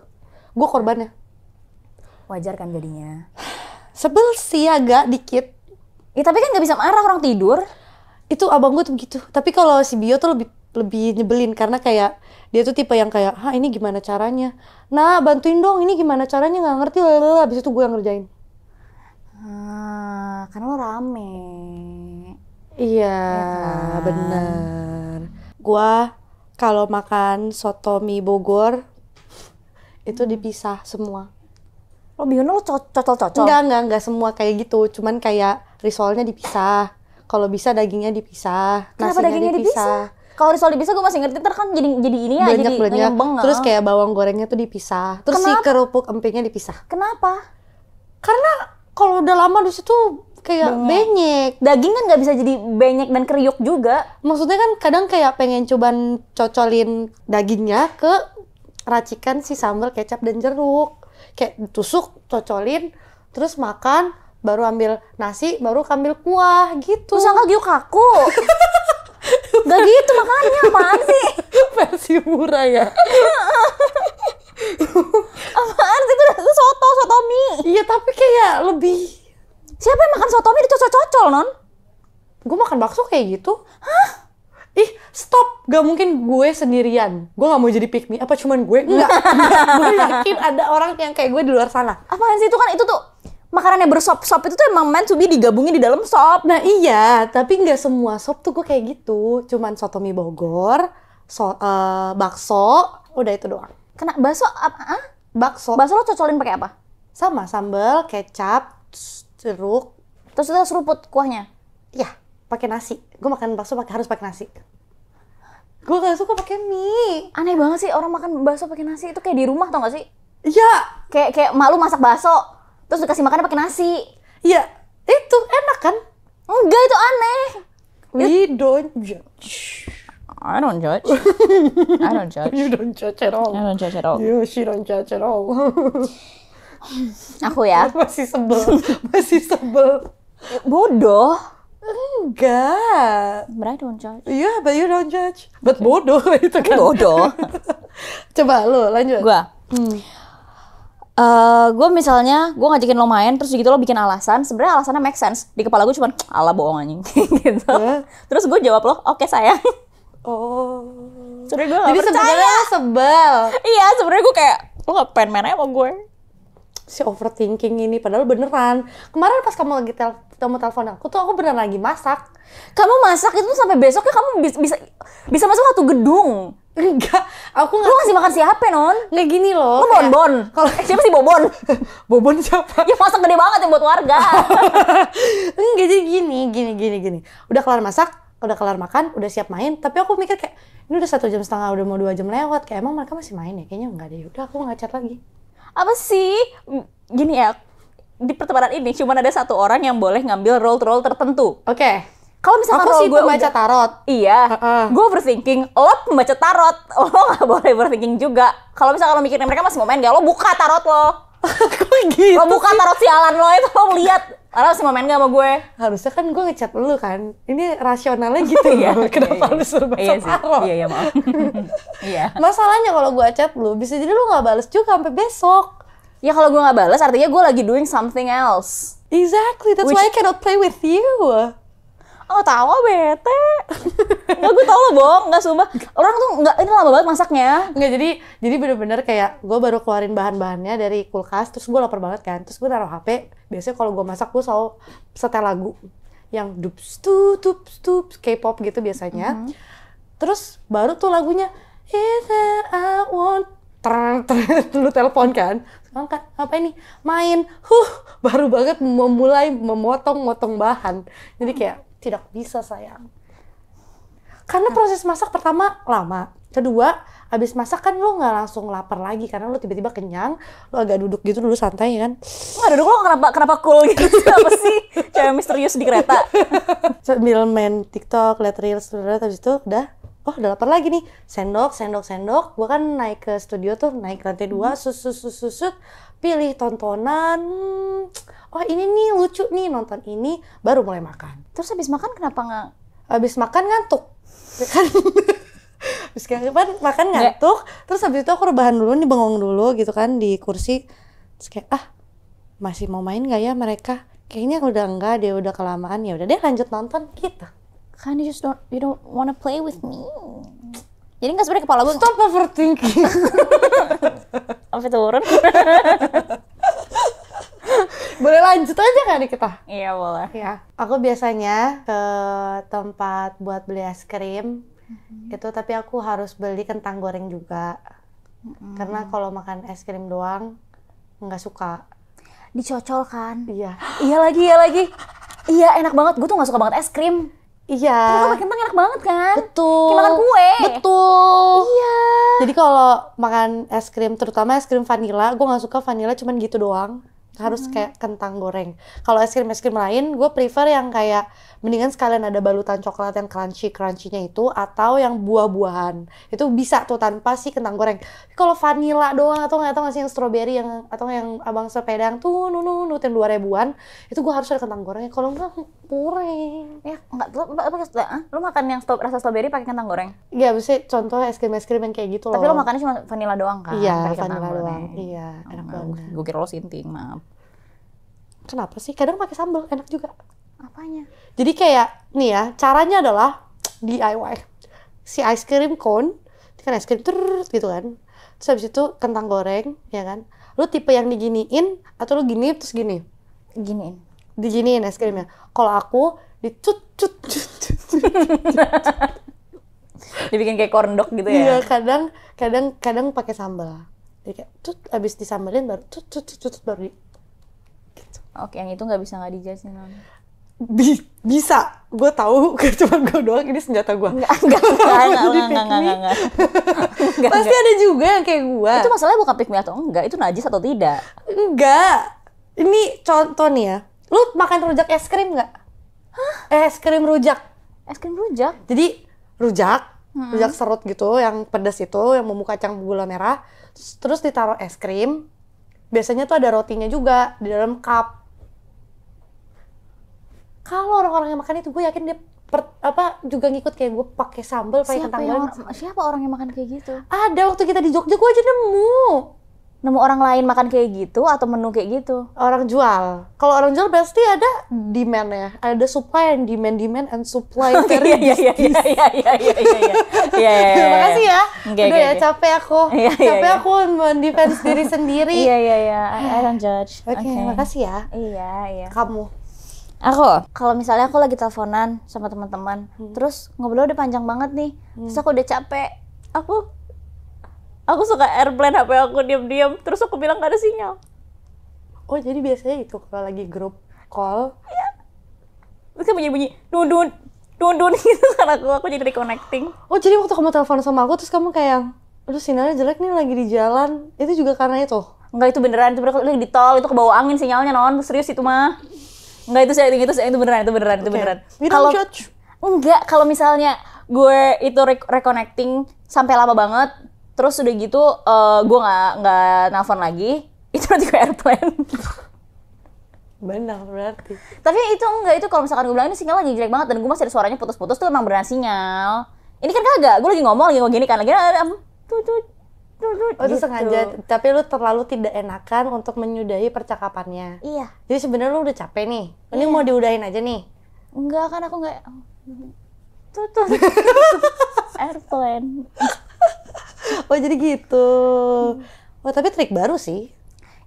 Gue korbannya. Wajar kan jadinya. Sebel sih agak dikit. Ya tapi kan nggak bisa marah orang tidur. Itu abang gue tuh begitu. Tapi kalau si Bio tuh lebih lebih nyebelin karena kayak dia tuh tipe yang kayak, ini gimana caranya? Nah, bantuin dong, ini gimana caranya, nggak ngerti. Habis itu gue yang ngerjain. Karena lo rame. Iya, kan? bener. Gue kalau makan soto mie Bogor itu dipisah semua. Lo bihunnya lo cocol-cocol? Enggak semua kayak gitu. Cuman kayak risolnya dipisah. Kalau bisa dagingnya dipisah. Kenapa dagingnya dipisah? Kalau risol dipisah gue masih ngerti, ntar kan jadi ini ya, jadi ngembeng. Terus kayak bawang gorengnya tuh dipisah. Terus si kerupuk empingnya dipisah. Kenapa? Karena kalau udah lama di situ kayak benyek. Daging kan nggak bisa jadi benyek dan kriuk juga. Maksudnya kan kadang kayak pengen cobain cocolin dagingnya ke racikan si sambal kecap dan jeruk. Kayak tusuk, cocolin, terus makan, baru ambil nasi, baru ambil kuah gitu. Terus sangka giuk kaku. Gak gitu makanya, apaan sih? Versi murah ya. Apaan sih, itu soto mie. Iya tapi kayak lebih. Siapa yang makan soto mie dicocol-cocol, Non? Gue makan bakso kayak gitu. Hah? Ih, stop. Gak mungkin gue sendirian. Gue gak mau jadi pick me. Apa cuman gue? Enggak. Gue yakin ada orang yang kayak gue di luar sana. Apaan sih, itu tuh makanannya bersop-sop itu tuh emang meant to be digabungin di dalam sop. Nah iya, tapi nggak semua sop tuh gue kayak gitu. Cuman soto mie Bogor, bakso, udah itu doang. Kena bakso apa? Bakso. Bakso lo cocolin pakai apa? Sama sambal, kecap, jeruk. Terus itu seruput kuahnya? Iya, pakai nasi. Gue makan bakso harus pakai nasi. Gue gak suka pakai mie. Aneh banget sih orang makan bakso pakai nasi, itu kayak di rumah tau gak sih? Iya. Kayak malu masak bakso, terus dikasih makannya pakai nasi. Iya, itu enak kan? Enggak, itu aneh. We don't judge. I don't judge. I don't judge. You don't judge at all. I don't judge at all. She don't judge at all. Aku ya. Masih sebel. Bodoh. Enggak. But I don't judge. Iya, but you don't judge. But bodoh itu kan. Bodoh. Coba lo lanjut. Gue misalnya, gue ngajakin lo main, terus gitu lo bikin alasan, sebenarnya alasannya make sense. Di kepala gue cuman, ala bohong anjing, gitu. Terus gue jawab lo, oke sayang. Oh. Sebenernya gue gak jadi percaya. sebenarnya sebel. Iya, sebenarnya gue kayak, lo gak pengen main aja sama gue. Si overthinking ini, padahal beneran. Kemarin pas kamu lagi telepon aku tuh, aku beneran lagi masak. Kamu masak itu sampai besoknya kamu bisa masuk satu gedung. Enggak, aku nggak. Lu ngasih makan siapa, Non? Nggak gini loh. Lu Bonbon. Kalau siapa sih Bobon? Bobon siapa? Ya masak gede banget yang buat warga. Enggak, jadi gini. Udah kelar masak, udah kelar makan, udah siap main. Tapi aku mikir kayak, ini udah 1,5 jam, udah mau 2 jam lewat. Kayak emang mereka masih main ya? Kayaknya enggak deh. Udah aku nggak chat lagi. Apa sih? Gini ya, di pertemanan ini cuma ada satu orang yang boleh ngambil role tertentu. Oke. Kalau misalkan aku sih gue pembaca tarot. Iya, gue overthinking. Lo pembaca tarot, lo nggak boleh overthinking juga. Kalau misalkan lo mikirin mereka masih mau main, gak lo buka tarot lo. Kok gitu? Lo buka tarot sialan lo itu, lo lihat. Lo masih mau main gak sama gue? Harusnya kan gue ngechat lu kan. Ini rasionalnya gitu ya. Kenapa lu suruh baca tarot? Iya, maaf. Iya. Masalahnya kalau gue chat lu, bisa jadi lu nggak bales juga sampai besok. Ya kalau gue nggak balas, artinya gue lagi doing something else. Exactly, that's why I cannot play with you. Oh, tahu bete. Nggak, gue tau lo bohong, nggak sumpah. Orang tuh nggak, ini lama banget masaknya. Nggak, jadi bener-bener kayak gue baru keluarin bahan-bahannya dari kulkas, terus gue lapar banget kan, terus gue taruh HP. Biasanya kalau gue masak gue selalu setel lagu yang dups tups K-pop gitu biasanya. Terus baru tuh lagunya I want lu telepon kan, angkat apa ini main, baru banget memulai memotong bahan. Jadi kayak tidak bisa sayang, karena proses masak pertama lama, kedua abis masak kan lo nggak langsung lapar lagi karena lo tiba-tiba kenyang, lo agak duduk gitu dulu santai kan. Nggak duduk, lo kenapa cool gitu? Apa sih cewek misterius di kereta? Sambil main TikTok, liat reels, habis itu udah lapar lagi nih. Sendok. Gue kan naik ke studio tuh, naik lantai 2, susut, pilih tontonan. Oh ini nih lucu nih, nonton ini, baru mulai makan. Terus habis makan kenapa nggak? Habis makan ngantuk. Habis makan ngantuk, terus habis itu aku rebahan dulu nih, bengong dulu gitu kan di kursi. Terus kayak masih mau main nggak ya mereka? Kayaknya udah enggak, dia udah kelamaan, ya udah deh lanjut nonton gitu. Kan you don't wanna play with me. Jadi nggak sebenarnya kepala gue Stop overthinking. sampai turun. Boleh lanjut aja kan nih kita? Iya boleh. Ya, aku biasanya ke tempat buat beli es krim. Itu tapi aku harus beli kentang goreng juga. Karena kalau makan es krim doang nggak suka. Dicocol kan? Iya. Iya lagi. Iya enak banget. Gue tuh nggak suka banget es krim. Iya. Tapi kalau kentang enak banget kan? Betul. Kayak makan kue. Betul. Iya. Jadi kalau makan es krim, terutama es krim vanilla, gue nggak suka vanilla cuman gitu doang. Harus kayak kentang goreng. Kalau es krim lain, gue prefer yang kayak mendingan sekalian ada balutan coklat yang crunchy-nya itu, atau yang buah-buahan. Itu bisa tuh tanpa si kentang goreng. Tapi kalau vanilla doang atau nggak sih yang strawberry yang atau yang abang sepeda yang tuh nutin 2.000-an, itu gue harus ada kentang gorengnya. Kalau enggak goreng. Ya enggak lu makan yang rasa strawberry pakai kentang goreng. Iya, bisa contoh es krim yang kayak gitu loh. Tapi lo makannya cuma vanilla doang kan? Iya, pakai vanilla kentang doang. goreng. Iya, enak banget. Gue kira lo sinting, maaf. Kenapa sih? Kadang pakai sambal, enak juga. Apanya? Jadi kayak, nih ya, caranya adalah DIY. Si ice cream cone, itu kan es krim terus gitu kan. Terus habis itu kentang goreng, ya kan. Lu tipe yang diginiin, atau lu gini terus gini? Giniin. Diginiin es krimnya. Kalau aku, dicut. Dibikin kayak corn dog gitu Iya, ya? kadang pakai sambal. Jadi kayak, abis disambalin baru baru di... Oke, yang itu nggak bisa nggak dijudge nih non. Bisa, gue tahu cuma gue doang ini senjata gue. Enggak. Pasti ada juga yang kayak gue. Itu masalahnya bukan pick me atau enggak, itu najis atau tidak. Enggak. Ini contoh nih ya. Lu makan rujak es krim nggak? Es krim rujak. Es krim rujak. Jadi rujak serut gitu, yang pedas itu, yang bumbu kacang gula merah. Terus ditaruh es krim. Biasanya tuh ada rotinya juga di dalam cup. Kalau orang-orang yang makan itu, gue yakin dia juga ngikut kayak gue pakai sambal, pakai kentang goreng. Siapa orang yang makan kayak gitu? Ada, waktu kita di Jogja gue aja Nemu orang lain makan kayak gitu atau menu kayak gitu? orang jual. Kalau orang jual pasti ada demand-nya, ada supply and demand and supply. Iya. Terima kasih ya. Okay, udah ya, capek aku. Capek aku mendefense diri sendiri. Iya. I don't judge. Oke, makasih ya. Iya. Kamu? Aku, kalau misalnya aku lagi teleponan sama teman-teman, terus ngobrol udah panjang banget nih, terus aku udah capek, aku suka airplane HP aku diam-diam, terus aku bilang gak ada sinyal. Oh, jadi biasanya itu kalau lagi grup call. Iya. Terus kan bunyi-bunyi, dun gitu kan aku jadi reconnecting. Oh, jadi waktu kamu telepon sama aku, terus kamu kayak, aduh sinyalnya jelek nih lagi di jalan, itu juga karena itu? Oh, Enggak, itu beneran lagi di tol, itu kebawa angin sinyalnya non, serius itu mah. Enggak, itu beneran. Kalau enggak, kalau misalnya gue itu reconnecting sampai lama banget, terus udah gitu gue nggak nelfon lagi, itu nanti gue airplane. Benar berarti. Tapi itu enggak, itu kalau misalkan gue bilang ini sinyal lagi jelek banget dan gue masih ada suaranya putus-putus, tuh emang beneran sinyal. Ini kan kagak, gue lagi ngomong gini kan, lagi itu gitu. sengaja, tapi lu terlalu tidak enakan untuk menyudahi percakapannya. Iya. Jadi sebenarnya lu udah capek nih. Ini mau diudahin aja nih. Enggak kan, aku enggak. Tuh. Airplane. Oh, jadi gitu. Oh, tapi trik baru sih.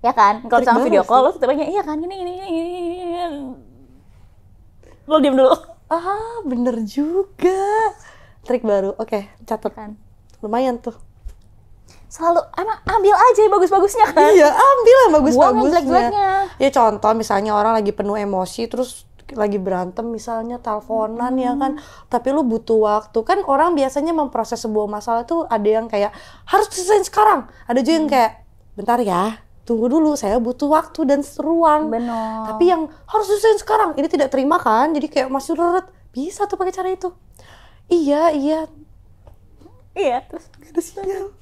Ya kan? Kalau Trik sama baru video call sih. lu tanya, iya kan gini. Lu diam dulu. Ah, bener juga. Trik baru. Oke, catat. Kan. Lumayan tuh. Selalu ambil aja yang bagus-bagusnya kan. Iya, ambil yang Buang yang bagus-bagusnya. jelek-jeleknya. Ya contoh misalnya orang lagi penuh emosi terus lagi berantem misalnya teleponan ya kan, tapi lu butuh waktu kan. Orang biasanya memproses sebuah masalah tuh ada yang kayak harus selesai sekarang, ada juga yang kayak bentar ya, tunggu dulu, saya butuh waktu dan ruang. Benar. Tapi yang harus selesai sekarang ini tidak terima kan, jadi kayak masih ruret. Bisa tuh pakai cara itu. Iya Terus ada sinyal.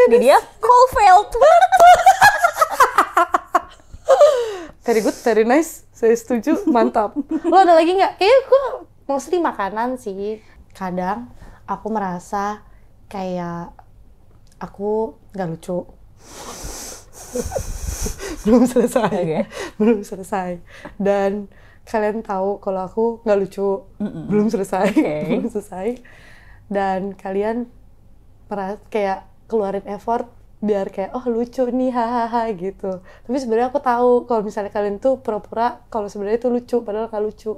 di dia call failed. Very good, very nice. Saya setuju, mantap. Lo ada lagi nggak? Kayaknya gue mostly makanan sih. Kadang aku merasa kayak aku nggak lucu. Belum selesai. Dan kalian tahu kalau aku nggak lucu. Belum selesai. Dan kalian kayak keluarin effort biar kayak oh lucu nih hahaha gitu. Tapi sebenarnya aku tahu kalau misalnya kalian tuh pura-pura kalau sebenarnya itu lucu padahal nggak lucu.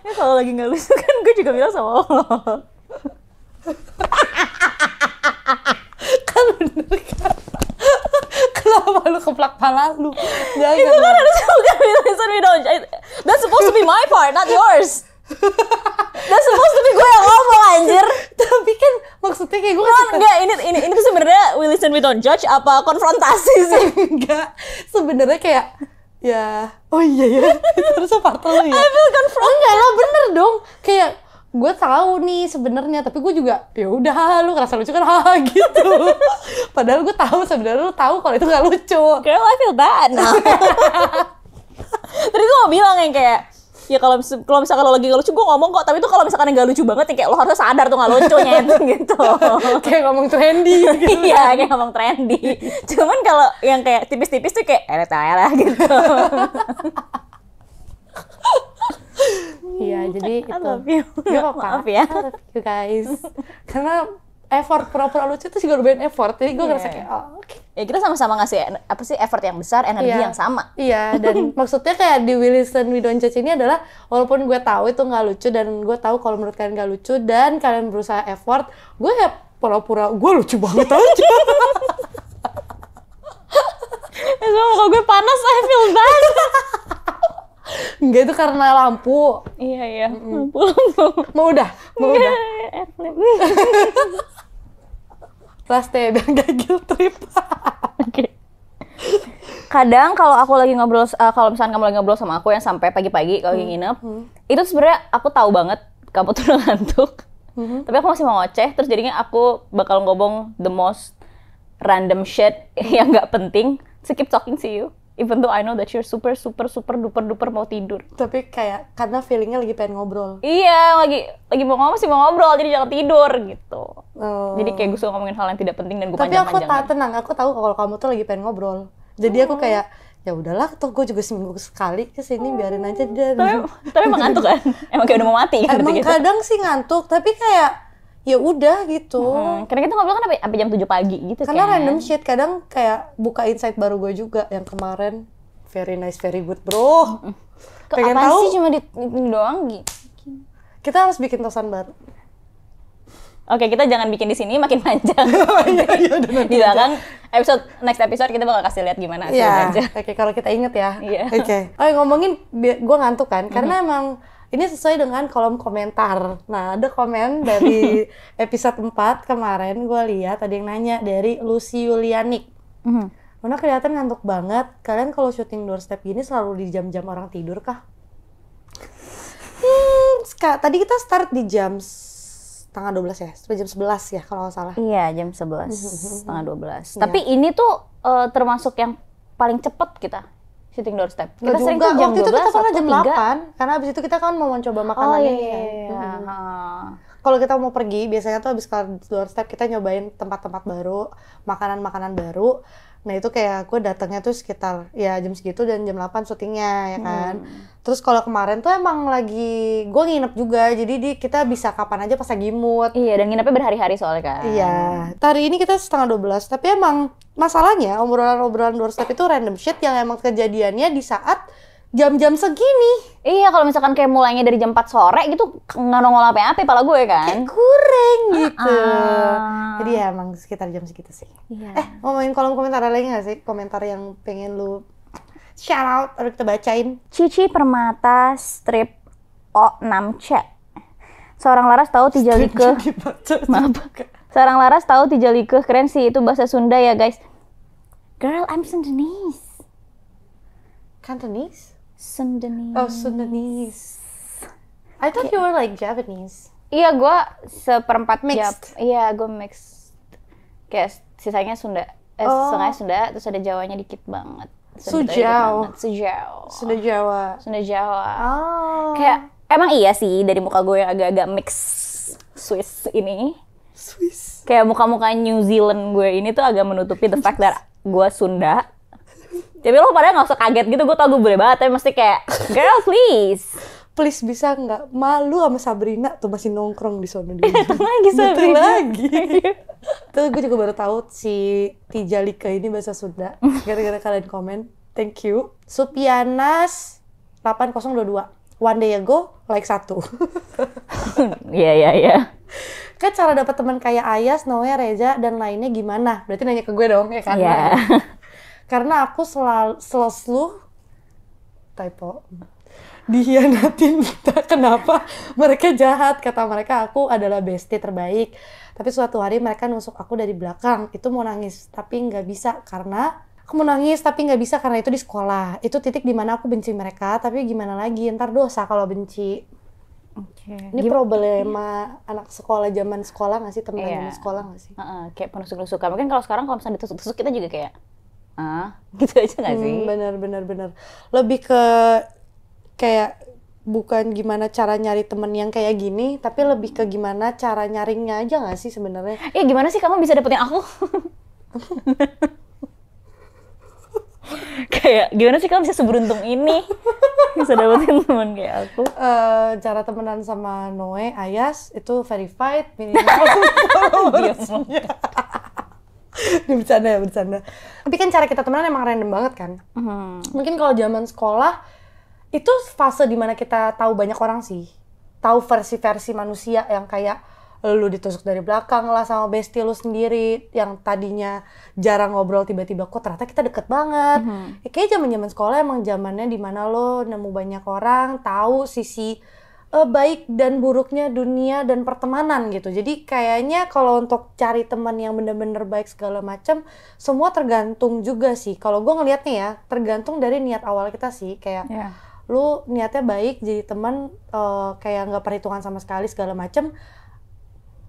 Ya kalau lagi nggak lucu kan gue juga bilang sama Allah. Kan bener kan? Kenapa lu keplak pala lu? Jangan. Itu kan harusnya bukan we listen we don't judge. That's supposed to be my part, not yours. That's supposed to be gue yang ngomong anjir. Tapi kan maksudnya kayak gue Enggak, ini tuh sebenarnya we listen we don't judge apa konfrontasi sih? enggak. Sebenarnya kayak ya, oh iya ya, itu harusnya part lu ya. I feel confronted. Enggak lah, bener dong. Kayak gue tahu nih sebenarnya, tapi gue juga ya udah lu ngerasa lucu kan haha gitu. Padahal gue tahu sebenarnya lu tahu kalau itu nggak lucu. Girl, I feel bad now. Tadi gue mau bilang yang kayak ya kalau misalkan lo lagi nggak lucu gue ngomong kok, tapi tuh kalau misalkan nggak lucu banget ya kayak lo harus sadar tuh nggak lucunya itu gitu. Kayak ngomong trendy gitu. Iya, kayak ngomong trendy. Cuman kalau yang kayak tipis-tipis tuh kayak lah gitu. Iya, jadi I itu. love you. Gak apa-apa. Maaf ya. I love you guys. Karena effort pura-pura lucu itu juga lumayan effort. Jadi gue ngerasa kayak oh oke. Ya kita sama-sama ngasih apa sih effort yang besar, energi yang sama. Iya, dan maksudnya kayak di We Listen We Don't Judge ini adalah walaupun gue tahu itu nggak lucu dan gue tahu kalau menurut kalian nggak lucu dan kalian berusaha effort, gue ya pura-pura gue lucu banget aja. Semua muka gue panas, I feel bad. Enggak, itu karena lampu. Iya. Lampu. Mau udah. Airplane. Last day dan gak guilt trip. Oke. Kadang kalau aku lagi ngobrol, kalau misalnya kamu lagi ngobrol sama aku yang sampai pagi-pagi kalau lagi nginep, itu sebenarnya aku tahu banget kamu tuh udah ngantuk. Tapi aku masih mau ngoceh, terus jadinya aku bakal ngomong the most random shit yang nggak penting. So keep talking to you, even though I know that you're super duper mau tidur. Tapi kayak karena feelingnya lagi pengen ngobrol. Iya, lagi mau ngomong, masih mau ngobrol, jadi jangan tidur gitu. Oh. Jadi kayak gue suka ngomongin hal yang tidak penting dan gue Tapi aku panjang-panjangin. tenang, aku tahu kalau kamu tuh lagi pengen ngobrol. Jadi aku kayak ya udahlah, toh gue juga seminggu sekali kesini, biarin aja dia. Tapi emang ngantuk kan? Emang kayak udah mau mati kan? Emang gitu. kadang sih ngantuk, tapi kayak ya udah gitu. Karena kita ngobrol kan sampai jam 7 pagi gitu. Karena kan? random shit, kadang kayak buka insight baru gue juga yang kemarin. Very nice, very good bro. Pengen apa tahu? sih cuma di doang gitu? Kita harus bikin tosan baru. Oke, kita jangan bikin di sini makin panjang. Iya, Di belakang next episode kita bakal kasih lihat gimana hasilnya aja. Oke, kalau kita inget ya. Iya. Oke. Oh, ngomongin gue ngantuk kan, karena emang ini sesuai dengan kolom komentar. Nah, ada komen dari episode 4 kemarin gue lihat ada yang nanya dari Lucy Yulianik. Mana kelihatan ngantuk banget. Kalian kalau syuting doorstep gini selalu di jam-jam orang tidur kah? Tadi kita start di jam setengah 12 ya, sampai jam 11 ya kalau nggak salah. Iya, jam 11, setengah 12. Tapi ini tuh termasuk yang paling cepet kita syuting doorstep. Kita sering tuh jam 12 waktu itu kita pernah jam 3. 8, karena abis itu kita kan mau mencoba makanan ini kan. Kalau kita mau pergi, biasanya tuh abis kelar doorstep kita nyobain tempat-tempat baru, makanan-makanan baru. Nah itu kayak gue datangnya tuh sekitar ya jam segitu dan jam 8 syutingnya ya kan. Terus kalau kemarin tuh emang lagi gue nginep juga, jadi kita bisa kapan aja pas lagi mood. Iya, dan nginepnya berhari-hari soalnya kan. Iya. Hari ini kita setengah 12, tapi emang masalahnya obrolan-obrolan doorstep itu random shit yang emang kejadiannya di saat jam-jam segini. Iya, kalau misalkan kayak mulainya dari jam 4 sore gitu nggak nongol apa-apa pala gue kan. Kayak kurang gitu. Jadi ya emang sekitar jam segitu sih. Iya. Ngomongin kolom komentar ada lagi nggak sih komentar yang pengen lu shout out atau kita bacain? Cici Permata strip O6C. Seorang Laras tahu tijalike. Maaf. Seorang Laras tahu tijalike, keren sih itu bahasa Sunda ya guys. Girl, I'm Sundanese. Cantonese? Sundanese. Oh, Sundanese. I thought you were like Japanese. Iya, gue seperempat Mixed. Iya, gue mixed. Kayak sisanya Sunda. Setengahnya Sunda, terus ada Jawanya dikit banget. Sujau. Sujau. Sunda Jawa. Sunda Jawa. Oh. Kayak emang iya sih dari muka gue yang agak-agak mix Swiss ini. Swiss. Kayak muka-muka New Zealand gue ini tuh agak menutupi the fact that gue Sunda. Tapi lo padahal gak usah kaget gitu, gue tau gue boleh banget, tapi mesti kayak, girl please. please bisa nggak, malu sama Sabrina tuh masih nongkrong di sono dia. Datang lagi Sabrina. lagi. Tuh gue juga baru tahu si Tijalika ini bahasa Sunda gara-gara kalian komen. Thank you. Supianas 8022. One day ago like 1. Iya. Kan cara dapat teman kayak Ayas, Noe, Reza dan lainnya gimana? Berarti nanya ke gue dong ya kan? Iya. Karena aku selalu typo dihianatin. Kenapa? Mereka jahat, kata mereka aku adalah bestie terbaik. Tapi suatu hari mereka nusuk aku dari belakang. Itu mau nangis, tapi nggak bisa karena aku mau nangis tapi nggak bisa karena itu di sekolah. Itu titik dimana aku benci mereka. Tapi gimana lagi? Ntar dosa kalau benci. Okay. Ini problema anak sekolah zaman sekolah nggak sih, teman zaman sekolah nggak sih? Kayak penusuk-nusukan. Mungkin kalau sekarang kalau misalnya ditusuk-tusuk kita juga kayak gitu aja nggak sih? Benar. Lebih ke kayak bukan gimana cara nyari temen yang kayak gini, tapi lebih ke gimana cara nyaringnya aja nggak sih sebenarnya? Ya gimana sih kamu bisa dapetin aku? Kayak gimana sih kamu bisa seberuntung ini bisa dapetin teman kayak aku? Cara temenan sama Noe, Ayas itu verified minimal. Bercanda. Tapi kan cara kita temenan emang random banget kan. Mungkin kalau zaman sekolah itu fase dimana kita tahu banyak orang sih, tahu versi-versi manusia yang kayak lu ditusuk dari belakang lah sama bestie lu sendiri yang tadinya jarang ngobrol, tiba-tiba kok ternyata kita deket banget. Ya, kayak zaman sekolah emang zamannya dimana lo nemu banyak orang, tahu sisi baik dan buruknya dunia dan pertemanan gitu. Jadi kayaknya kalau untuk cari teman yang bener-bener baik segala macam, semua tergantung juga sih. Kalau gue ngelihatnya ya, tergantung dari niat awal kita sih. Kayak lu niatnya baik jadi teman, kayak nggak perhitungan sama sekali segala macam,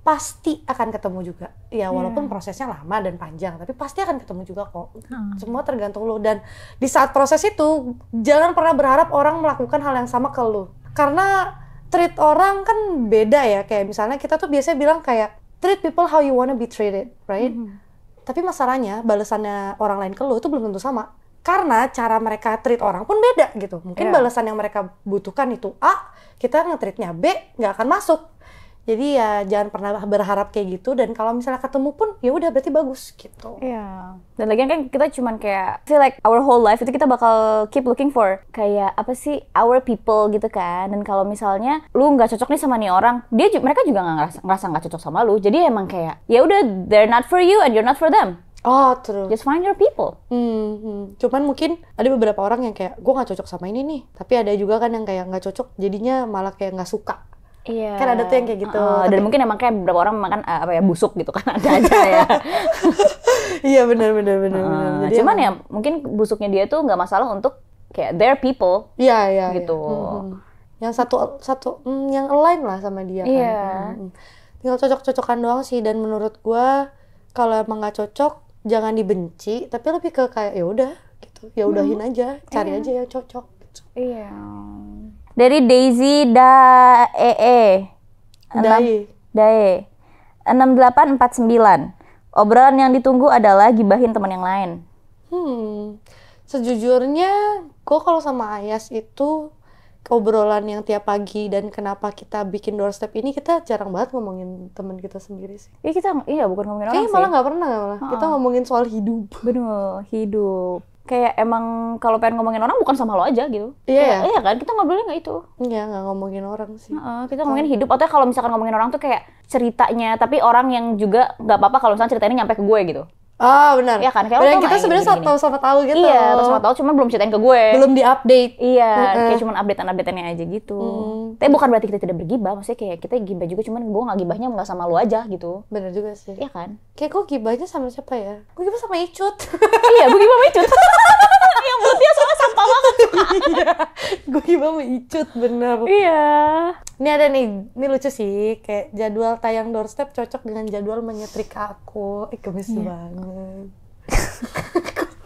pasti akan ketemu juga. Ya walaupun prosesnya lama dan panjang, tapi pasti akan ketemu juga kok. Semua tergantung lu. Dan di saat proses itu, jangan pernah berharap orang melakukan hal yang sama ke lu. Karena treat orang kan beda ya. Kayak misalnya kita tuh biasanya bilang kayak, treat people how you wanna be treated, right? Tapi masalahnya, balasannya orang lain ke lu itu belum tentu sama. Karena cara mereka treat orang pun beda gitu. Mungkin balasan yang mereka butuhkan itu A, kita nge-treatnya B, nggak akan masuk. Jadi ya jangan pernah berharap kayak gitu, dan kalau misalnya ketemu pun ya udah berarti bagus gitu. Iya. Dan lagian kan kita cuman kayak feel like our whole life itu kita bakal keep looking for kayak apa sih our people gitu kan. Dan kalau misalnya lu nggak cocok nih sama nih orang, mereka juga nggak ngerasa nggak cocok sama lu. Jadi emang kayak ya udah they're not for you and you're not for them. Oh, true. Just find your people. Cuman mungkin ada beberapa orang yang kayak gue nggak cocok sama ini nih, tapi ada juga kan yang kayak nggak cocok jadinya malah kayak nggak suka. Iya. Kan ada tuh yang kayak gitu. Dan mungkin emang kayak beberapa orang makan busuk gitu kan, ada aja ya. Iya benar. Jadi cuman ya mungkin busuknya dia tuh nggak masalah untuk kayak their people. Iya. Gitu. Yang satu yang align lah sama dia kan. Iya. Tinggal cocok-cocokan doang sih, dan menurut gua kalau emang nggak cocok jangan dibenci, tapi lebih ke kayak ya udah gitu. Ya udahin aja, cari aja yang cocok gitu. Iya. Dari Daisy Dae 6849. Obrolan yang ditunggu adalah gibahin teman yang lain. Sejujurnya gue kalau sama Ayas itu obrolan yang tiap pagi, dan kenapa kita bikin doorstep ini, kita jarang banget ngomongin teman kita sendiri sih. Iya bukan ngomongin orang sih. Malah nggak pernah. Kita ngomongin soal hidup. Bener, hidup. Kayak emang kalau pengen ngomongin orang bukan sama lo aja gitu. Iya kan, kita ngobrolnya nggak itu. Iya, nggak ngomongin orang sih. Kita ngomongin hidup. Atau kalau misalkan ngomongin orang tuh kayak ceritanya, tapi orang yang juga nggak apa-apa kalau misalnya ceritanya nyampe ke gue gitu. Benar. Iya kan, kayak kita sebenarnya sama tahu gitu. Iya, sama tahu, cuma belum ceritain ke gue. Belum diupdate. Iya, kayak cuma updateannya aja gitu. Tapi bukan berarti kita tidak bergibah, maksudnya kayak kita gibah juga, cuman gue nggak gibahnya nggak sama lu aja gitu. Bener juga sih. Iya kan? Kayak gue gibahnya sama siapa ya? Gue gibah sama Icut. Iya, gue gibah sama Icut. Yang mulutnya soalnya sampah banget. Iya, gue gibah sama Icut, bener. Iya. Ini ada nih, ini lucu sih, kayak jadwal tayang doorstep cocok dengan jadwal menyetrika aku. Gemes banget.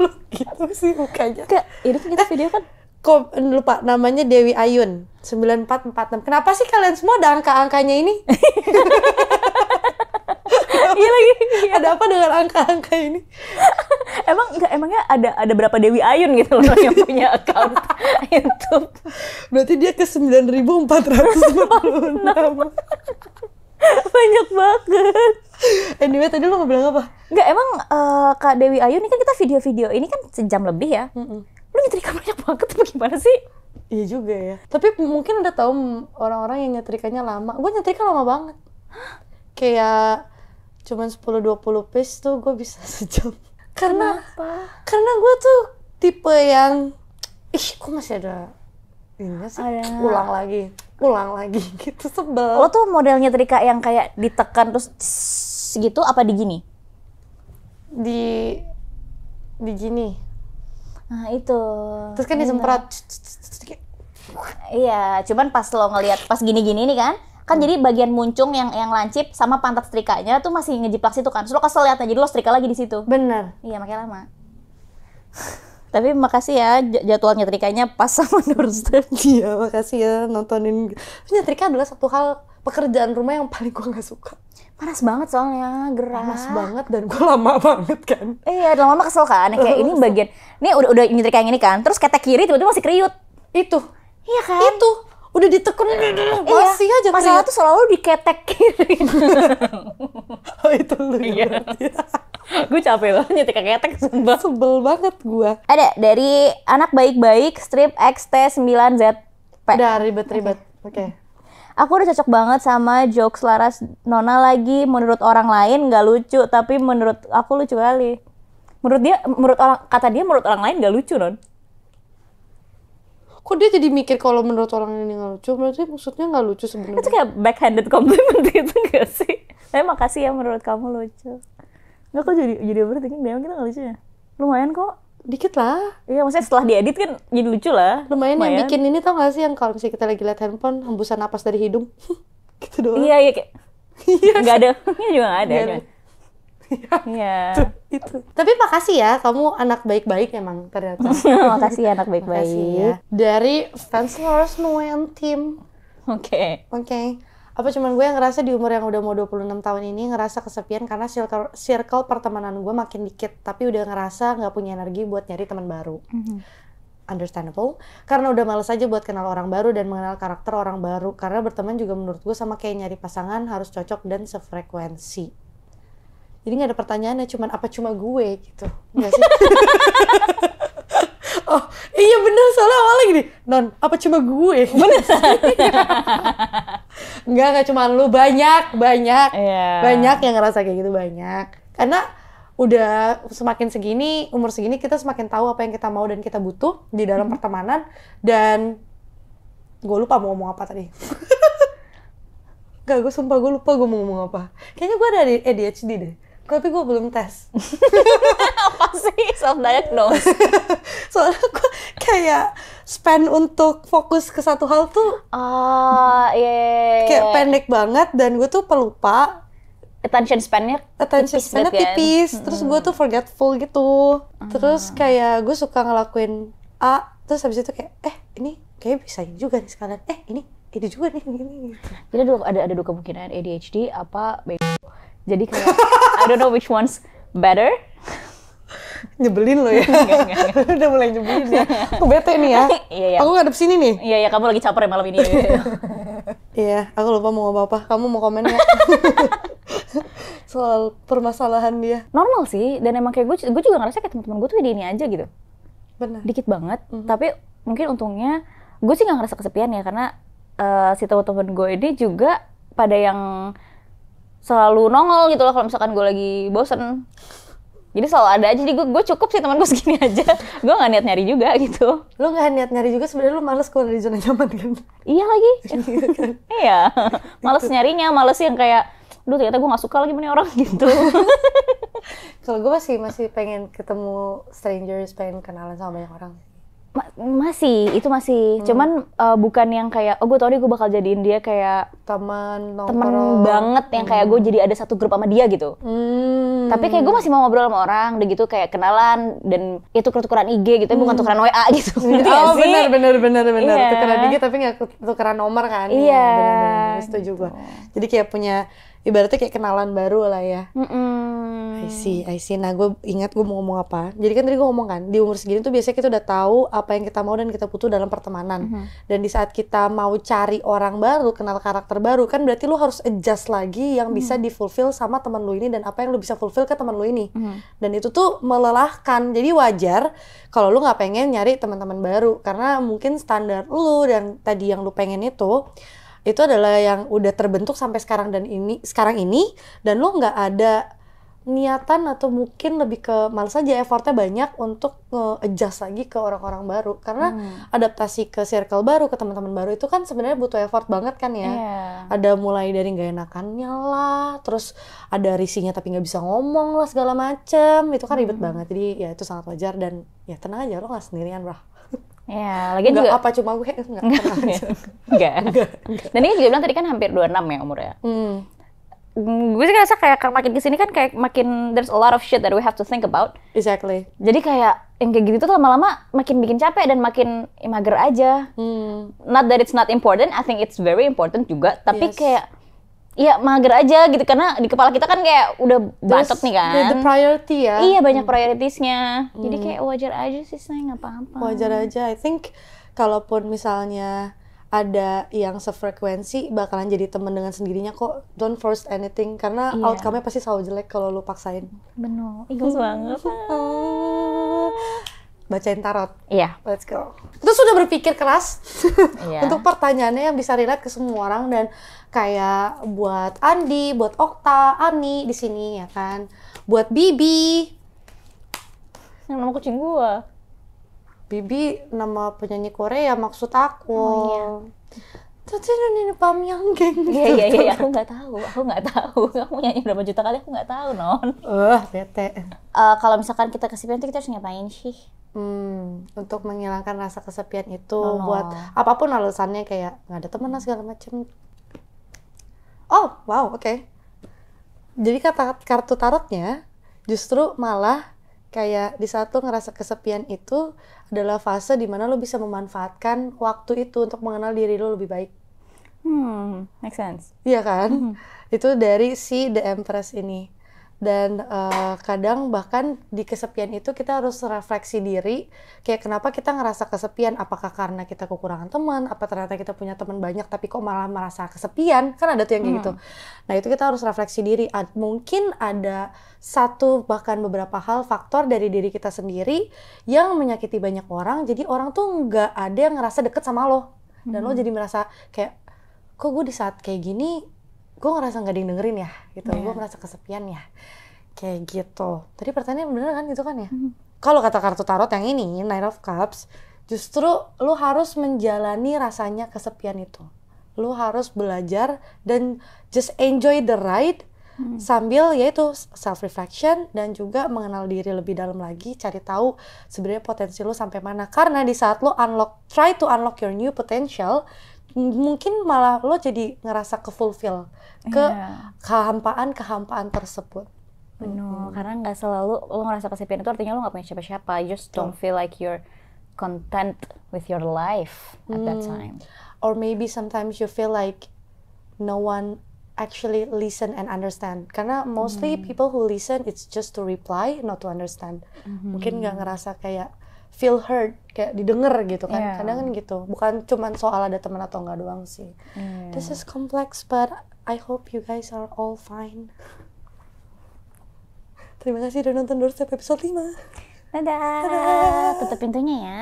Kok gitu sih mukanya? Kak, ini kita video kan? Kok lupa, namanya Dewi Ayun 9446. Kenapa sih kalian semua ada angka-angkanya ini? Iya lagi. Ada apa dengan angka-angka ini? Emangnya ada berapa Dewi Ayun gitu loh yang punya account YouTube. Berarti dia ke 9.456. Banyak banget. Anyway, tadi lo mau bilang apa? Enggak, emang Kak Dewi Ayun ini kan kita video-video ini kan sejam lebih ya. Lu nyetrika banyak banget apa gimana sih? Iya juga ya. Tapi mungkin udah tahu orang-orang yang nyetrikanya lama. Gue nyetrika lama banget. Kayak cuman 10-20 piece tuh gue bisa sejam. Karena gue tuh tipe yang kok masih ada ini sih, ulang lagi gitu, sebel. Lo tuh model nyetrika yang kayak ditekan terus gitu apa di gini? Di gini. Nah itu. Terus kan disemprot. Iya, cuman pas lo ngelihat pas gini-gini nih kan jadi bagian muncung yang lancip sama pantat setrikanya tuh masih ngejiplak situ kan. Terus lo kesel liatnya, jadi lo setrika lagi di situ. Bener. Iya, makanya lama. Tapi makasih ya jadwal nyetrikanya pas sama Nursten. Iya, makasih ya nontonin. Nyetrika adalah satu hal pekerjaan rumah yang paling gue gak suka. Panas banget soalnya, gerah. Panas banget dan gue lama banget kan. Iya, lama-lama kesel kan. Kayak ini bagian, ini udah nyetrika yang ini kan. Terus ketek kiri tiba-tiba masih kriut. Itu. Iya kan? Itu. Udah ditekun, masih aja masalah tuh selalu di ketek kiri. Oh itu lu ya. Gue capek banget nyetrika ketek, sumpah. Sebel banget gue. Ada dari anak baik-baik strip XT9ZP. Udah ribet-ribet. Oke. Aku udah cocok banget sama jokes Laras Nona lagi. Menurut orang lain nggak lucu, tapi menurut aku lucu kali. Menurut orang lain nggak lucu, Non. Kok dia jadi mikir kalau menurut orang ini nggak lucu? Berarti maksudnya nggak lucu sebenarnya. Itu kayak backhanded compliment gitu nggak sih? Tapi makasih ya menurut kamu lucu. Nggak, kok jadi overthinking deh, kita nggak lucu ya? Lumayan kok. Dikit lah. Iya, maksudnya setelah diedit kan jadi lucu lah. Lumayan. Yang bikin ini tau nggak sih, yang kalau misalnya kita lagi lihat handphone, hembusan napas dari hidung. Gitu doang. Iya kayak nggak ada. Ini juga nggak ada. Iya. Itu. Tapi makasih ya, kamu anak baik-baik emang ternyata. Makasih ya anak baik-baik. Ya. Dari fans Laras Noen Team. Oke. Apa cuman gue yang ngerasa di umur yang udah mau 26 tahun ini ngerasa kesepian karena circle pertemanan gue makin dikit, tapi udah ngerasa nggak punya energi buat nyari teman baru. Understandable, karena udah males aja buat kenal orang baru dan mengenal karakter orang baru, karena berteman juga menurut gue sama kayak nyari pasangan, harus cocok dan sefrekuensi. Jadi nggak ada pertanyaannya, cuman apa cuma gue gitu, nggak sih? Oh iya bener, soalnya awalnya gini, Non, apa cuma gue? Bener. Nggak cuma lu, banyak yang ngerasa kayak gitu, banyak. Karena udah semakin segini, umur segini kita semakin tahu apa yang kita mau dan kita butuh di dalam pertemanan. Dan gue lupa mau ngomong apa tadi. Gue lupa gue mau ngomong apa. Kayaknya gue ada ADHD deh, tapi gue belum tes. Apa sih? Self-diagnose. Soalnya gue kayak spend untuk fokus ke satu hal tuh kayak pendek banget, dan gue tuh pelupa. Attention span-nya tipis. Terus gue tuh forgetful gitu. Terus kayak gue suka ngelakuin A, terus habis itu kayak ini kayak bisa juga nih sekalian. Ini juga nih gini gitu. Jadi ada dua kemungkinan, ADHD apa jadi kayak I don't know which one's better. Nyebelin lo ya. Enggak. Udah mulai nyebelin ya. Aku bete nih ya. Iya. Aku ngadep sini nih. Iya, kamu lagi caper ya malam ini. Iya, aku lupa mau ngomong apa. Kamu mau komen nggak? Soal permasalahan dia. Normal sih, dan emang kayak gue juga ngerasa kayak teman-teman gue tuh ini aja gitu. Benar. Dikit banget, tapi mungkin untungnya gue sih nggak ngerasa kesepian ya, karena si teman-teman gue ini juga pada yang selalu nongol gitu loh kalau misalkan gue lagi bosen. Jadi selalu ada aja, jadi gue cukup sih teman gue segini aja. Gue nggak niat nyari juga gitu. Lo nggak niat nyari juga, sebenarnya lo males keluar dari zona nyaman kan? Iya lagi. Iya, males nyarinya, males yang kayak, duh ternyata gue nggak suka lagi punya orang gitu. Kalau gue masih pengen ketemu strangers, pengen kenalan sama banyak orang. Masih. Cuman bukan yang kayak, gue tau deh gue bakal jadiin dia kayak temen banget yang kayak gue jadi ada satu grup sama dia gitu. Tapi kayak gue masih mau ngobrol sama orang, udah gitu kayak kenalan dan itu tukeran IG gitu, bukan tukeran WA gitu. Oh benar. Iya. Tukeran IG tapi nggak tukeran nomor kan? Iya. Benar, setuju gue. Jadi kayak punya ibaratnya kayak kenalan baru lah ya. Mm-mm. I see. Nah, gue ingat gue mau ngomong apa. Jadi kan tadi gue ngomong kan, di umur segini tuh biasanya kita udah tahu apa yang kita mau dan kita butuh dalam pertemanan. Dan di saat kita mau cari orang baru, kenal karakter baru, kan berarti lu harus adjust lagi yang bisa di-fulfill sama teman lu ini dan apa yang lu bisa fulfill ke teman lu ini. Dan itu tuh melelahkan. Jadi wajar kalau lu nggak pengen nyari teman-teman baru karena mungkin standar lu dan tadi yang lu pengen itu adalah yang udah terbentuk sampai sekarang ini dan lu nggak ada niatan atau mungkin lebih ke malas aja effortnya banyak untuk nge-adjust lagi ke orang-orang baru karena adaptasi ke circle baru, ke teman-teman baru itu kan sebenarnya butuh effort banget kan ya. Ada mulai dari nggak enakannya lah, terus ada risihnya tapi nggak bisa ngomong lah segala macem, itu kan ribet banget. Jadi ya itu sangat wajar dan ya tenang aja, lo nggak sendirian lah. Ya, lagi juga juga apa cuma gue enggak. Dan ini juga bilang tadi kan hampir 26 ya umurnya. Gue sih ngerasa kayak makin kesini kan kayak makin there's a lot of shit that we have to think about. Exactly. Jadi kayak yang kayak gitu tuh lama-lama makin bikin capek dan makin mager aja. Not that it's not important, I think it's very important juga. Tapi kayak ya mager aja gitu karena di kepala kita kan kayak udah bacot nih kan. The priority ya. Iya banyak prioritasnya. Jadi kayak wajar aja sih saya nggak apa-apa. Wajar aja. I think kalaupun misalnya ada yang sefrekuensi bakalan jadi temen dengan sendirinya kok. Don't force anything karena outcome-nya pasti selalu jelek kalau lu paksain. Bener. Ikhlas banget. Bacain tarot. Iya. Let's go. Itu sudah berpikir keras untuk pertanyaannya yang bisa relate ke semua orang dan kayak buat Andi, buat Okta, Ani di sini ya kan, buat Bibi. Yang nama kucing gua. Bibi nama penyanyi Korea maksud aku. Oh iya. Tadi ini Pamyonggeng. Iya, aku nggak tahu. Kamu nyanyi berapa juta kali aku nggak tahu, Non. Bete. Kalau misalkan kita kesepian tuh kita harus ngapain sih? Untuk menghilangkan rasa kesepian itu buat apapun alasannya kayak nggak ada teman segala macem. Oh, wow, oke. Jadi kartu tarotnya justru malah kayak di saat lo ngerasa kesepian itu adalah fase dimana lo bisa memanfaatkan waktu itu untuk mengenal diri lo lebih baik. Make sense. Iya kan? Itu dari si The Empress ini. Dan kadang bahkan di kesepian itu kita harus refleksi diri kayak kenapa kita ngerasa kesepian, apakah karena kita kekurangan teman, apa ternyata kita punya teman banyak tapi kok malah merasa kesepian, kan ada tuh yang kayak gitu. Nah itu kita harus refleksi diri, mungkin ada satu bahkan beberapa hal faktor dari diri kita sendiri yang menyakiti banyak orang, jadi orang tuh nggak ada yang ngerasa deket sama lo dan lo jadi merasa kayak kok gue di saat kayak gini gue ngerasa nggak ada yang dengerin ya gitu, gue merasa kesepian ya kayak gitu. Tadi pertanyaannya bener kan gitu kan ya? Kalau kata kartu tarot yang ini Nine of Cups, justru lu harus menjalani rasanya kesepian itu. Lu harus belajar dan just enjoy the ride sambil yaitu self reflection dan juga mengenal diri lebih dalam lagi, cari tahu sebenarnya potensi lu sampai mana. Karena di saat lu try to unlock your new potential, mungkin malah lo jadi ngerasa ke-fulfill ke kehampaan tersebut. Benar, karena nggak selalu lo ngerasa kesepian itu artinya lo nggak punya siapa-siapa. You just don't feel like you're content with your life at that time. Or maybe sometimes you feel like no one actually listen and understand. Karena mostly people who listen it's just to reply, not to understand. Mungkin nggak ngerasa kayak feel heard, kayak didengar gitu kan. Kadang kan gitu, bukan cuma soal ada teman atau enggak doang sih. This is complex, but I hope you guys are all fine. Terima kasih udah nonton Doorstep episode 5. Dadah. Tutup pintunya ya.